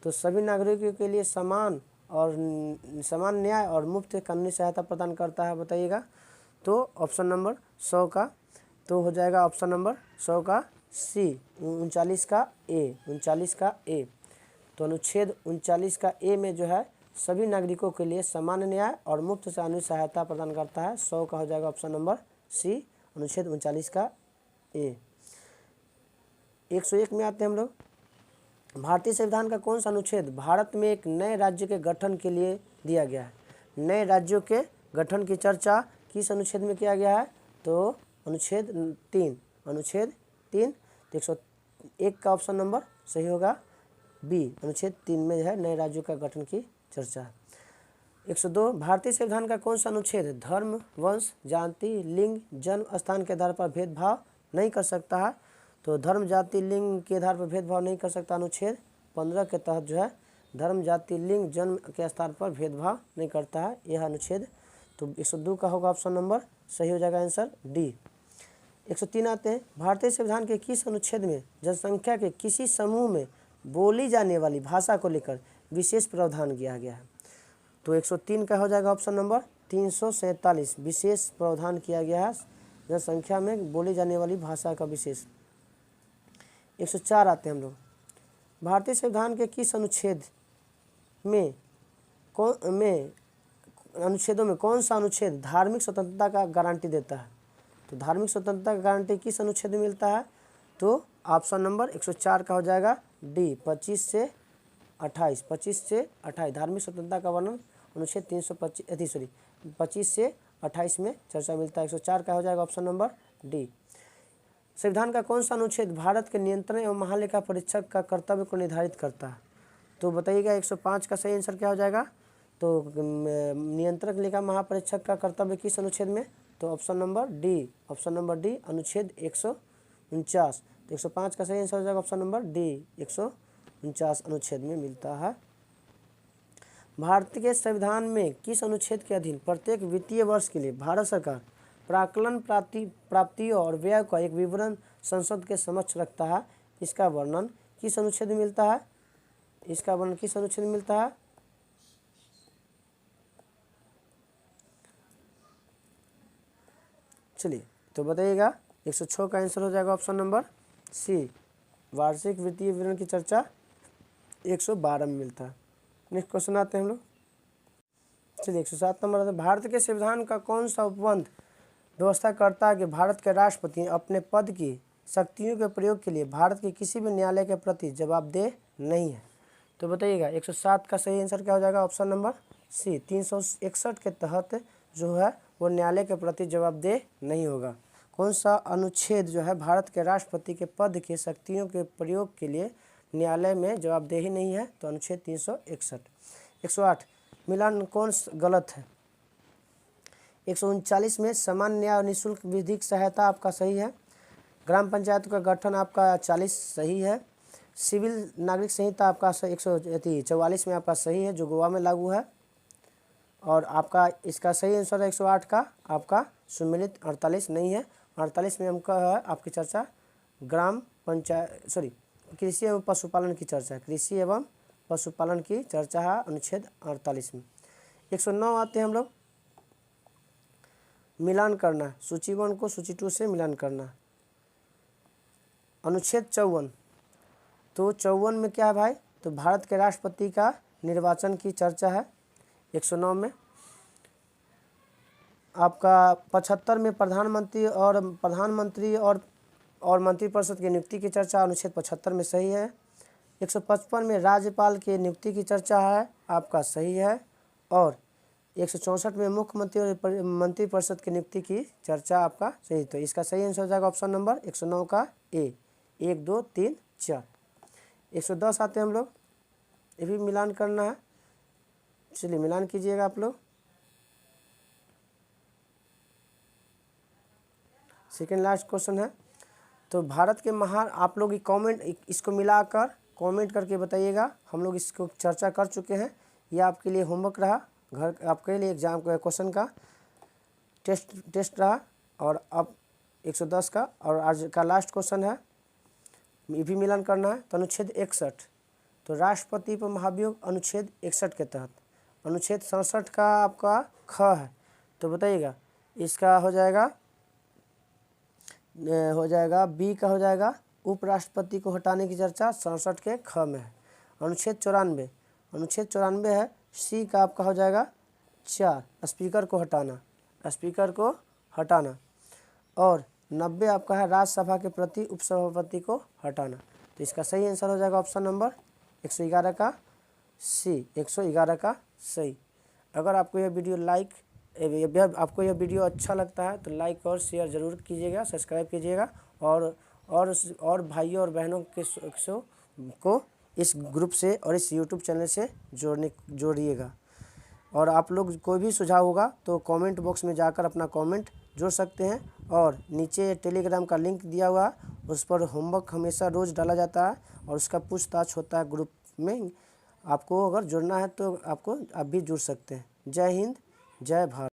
Speaker 1: तो सभी नागरिकों के लिए समान न्याय और मुफ्त कानूनी सहायता प्रदान करता है, बताइएगा। तो ऑप्शन नंबर 100 का तो हो जाएगा ऑप्शन नंबर 100 का सी, 39 का ए, 39 का ए। तो अनुच्छेद 39 का ए में जो है सभी नागरिकों के लिए समान न्याय और मुफ्त कानूनी सहायता प्रदान करता है, 100 का हो जाएगा ऑप्शन नंबर सी, अनुच्छेद 39 का ए। 101 में आते हैं हम लोग। भारतीय संविधान का कौन सा अनुच्छेद भारत में एक नए राज्य के गठन के लिए दिया गया है? नए राज्यों के गठन की चर्चा किस अनुच्छेद में किया गया है? तो अनुच्छेद 3। अनुच्छेद 3। तो 101 का ऑप्शन नंबर सही होगा बी। अनुच्छेद 3 में है नए राज्यों का गठन की चर्चा। 102 भारतीय संविधान का कौन सा अनुच्छेद धर्म, वंश, जाति, लिंग, जन्म स्थान के आधार पर भेदभाव नहीं कर सकता है? तो धर्म, जाति, लिंग के आधार पर भेदभाव नहीं कर सकता। अनुच्छेद 15 के तहत जो है धर्म, जाति, लिंग, जन्म के आधार पर भेदभाव नहीं करता है यह अनुच्छेद। तो 102 का होगा ऑप्शन नंबर सही हो जाएगा आंसर डी। 103 आते हैं। भारतीय संविधान के किस अनुच्छेद में जनसंख्या के किसी समूह में बोली जाने वाली भाषा को लेकर विशेष प्रावधान किया गया है? तो 103 का हो जाएगा ऑप्शन नंबर 347। विशेष प्रावधान किया गया है जनसंख्या में बोली जाने वाली भाषा का विशेष। 104 आते हैं हम लोग। भारतीय संविधान के किस अनुच्छेद में अनुच्छेदों में कौन सा अनुच्छेद धार्मिक स्वतंत्रता का गारंटी देता है? तो धार्मिक स्वतंत्रता का गारंटी किस अनुच्छेद में मिलता है? तो ऑप्शन नंबर 104 का हो जाएगा डी 25 से 28। 25 से 28 धार्मिक स्वतंत्रता का वर्णन अनुच्छेद 25 से 28 में चर्चा मिलता है। 104 का हो जाएगा ऑप्शन नंबर डी। संविधान का कौन सा अनुच्छेद भारत के नियंत्रण एवं महालेखा परीक्षक का कर्तव्य को निर्धारित करता है? तो बताइएगा 105 का सही आंसर क्या हो जाएगा? तो नियंत्रक लेखा महापरीक्षक का कर्तव्य किस अनुच्छेद में? तो option number D. Option number D अनुच्छेद 149। तो 105 का सही आंसर हो जाएगा ऑप्शन नंबर डी 149 अनुच्छेद में मिलता है। भारतीय संविधान में किस अनुच्छेद के अधीन प्रत्येक वित्तीय वर्ष के लिए भारत सरकार प्राक्कलन प्राप्तियों और व्यय का एक विवरण संसद के समक्ष रखता है? इसका वर्णन किस अनुच्छेद में मिलता है? इसका वर्णन किस अनुच्छेद में मिलता है? चलिए तो बताइएगा 106 का आंसर हो जाएगा ऑप्शन नंबर सी। वार्षिक वित्तीय विवरण की चर्चा 112 में मिलता है। नेक्स्ट क्वेश्चन आते हैं हम लोग। चलिए 107 नंबर आता है। भारत के संविधान का कौन सा उपबंध व्यवस्था करता है कि भारत के राष्ट्रपति अपने पद की शक्तियों के प्रयोग के लिए भारत के किसी भी न्यायालय के प्रति जवाबदेह नहीं है? तो बताइएगा 107 का सही आंसर क्या हो जाएगा? ऑप्शन नंबर सी 361 के तहत जो है वो न्यायालय के प्रति जवाबदेह नहीं होगा। कौन सा अनुच्छेद जो है भारत के राष्ट्रपति के पद के शक्तियों के प्रयोग के लिए न्यायालय में जवाबदेही नहीं है? तो अनुच्छेद 361। 108 मिलान कौन गलत है? 139 में सामान्य न्याय और निःशुल्क विधिक सहायता आपका सही है। ग्राम पंचायत का गठन आपका 40 सही है। सिविल नागरिक संहिता आपका 144 में आपका सही है जो गोवा में लागू है। और आपका इसका सही आंसर है 108 का आपका सुमेलित 48 नहीं है। 48 में हमका है आपकी चर्चा ग्राम पंचायत कृषि एवं पशुपालन की चर्चा। कृषि एवं पशुपालन की चर्चा है अनुच्छेद 48 में। 109 आते हैं हम लोग। मिलान करना सूची 1 को सूची 2 से मिलान करना। अनुच्छेद 54। तो 54 में क्या है भाई? तो भारत के राष्ट्रपति का निर्वाचन की चर्चा है। 109 में आपका 75 में प्रधानमंत्री और मंत्रिपरिषद की नियुक्ति की चर्चा अनुच्छेद 75 में सही है। 155 में राज्यपाल की नियुक्ति की चर्चा है आपका सही है। और 164 में मुख्यमंत्री और मंत्रिपरिषद की नियुक्ति की चर्चा आपका सही। तो इसका सही आंसर हो जाएगा ऑप्शन नंबर 109 का ए 1 2 3 4। 110 आते हैं हम लोग। ये भी मिलान करना है। चलिए मिलान कीजिएगा आप लोग। सेकेंड लास्ट क्वेश्चन है। तो भारत के महान आप लोग इसको मिलाकर कमेंट करके बताइएगा। हम लोग इसको चर्चा कर चुके हैं। यह आपके लिए होमवर्क रहा, घर आपके लिए एग्जाम क्वेश्चन का टेस्ट रहा। और अब 110 का और आज का लास्ट क्वेश्चन है, ये भी मिलान करना है। तो अनुच्छेद 61 तो राष्ट्रपति पर महाभियोग अनुच्छेद 61 के तहत अनुच्छेद 67 का आपका ख है। तो बताइएगा इसका हो जाएगा बी का हो जाएगा उपराष्ट्रपति को हटाने की चर्चा 67 के ख में है। अनुच्छेद 94 है। सी का आपका हो जाएगा 4 स्पीकर को हटाना। और 90 आपका है राज्यसभा के प्रति उपसभापति को हटाना। तो इसका सही आंसर हो जाएगा ऑप्शन नंबर 111 का सी, 111 का सही। अगर आपको यह वीडियो आपको यह वीडियो अच्छा लगता है तो लाइक और शेयर ज़रूर कीजिएगा, सब्सक्राइब कीजिएगा और भाइयों और बहनों के को इस ग्रुप से और इस यूट्यूब चैनल से जोड़िएगा। और आप लोग कोई भी सुझाव होगा तो कमेंट बॉक्स में जाकर अपना कमेंट जोड़ सकते हैं। और नीचे टेलीग्राम का लिंक दिया हुआ है, उस पर होमवर्क हमेशा रोज़ डाला जाता है और उसका पूछताछ होता है ग्रुप में। आपको अगर जुड़ना है तो आप भी जुड़ सकते हैं। जय हिंद, जय भारत।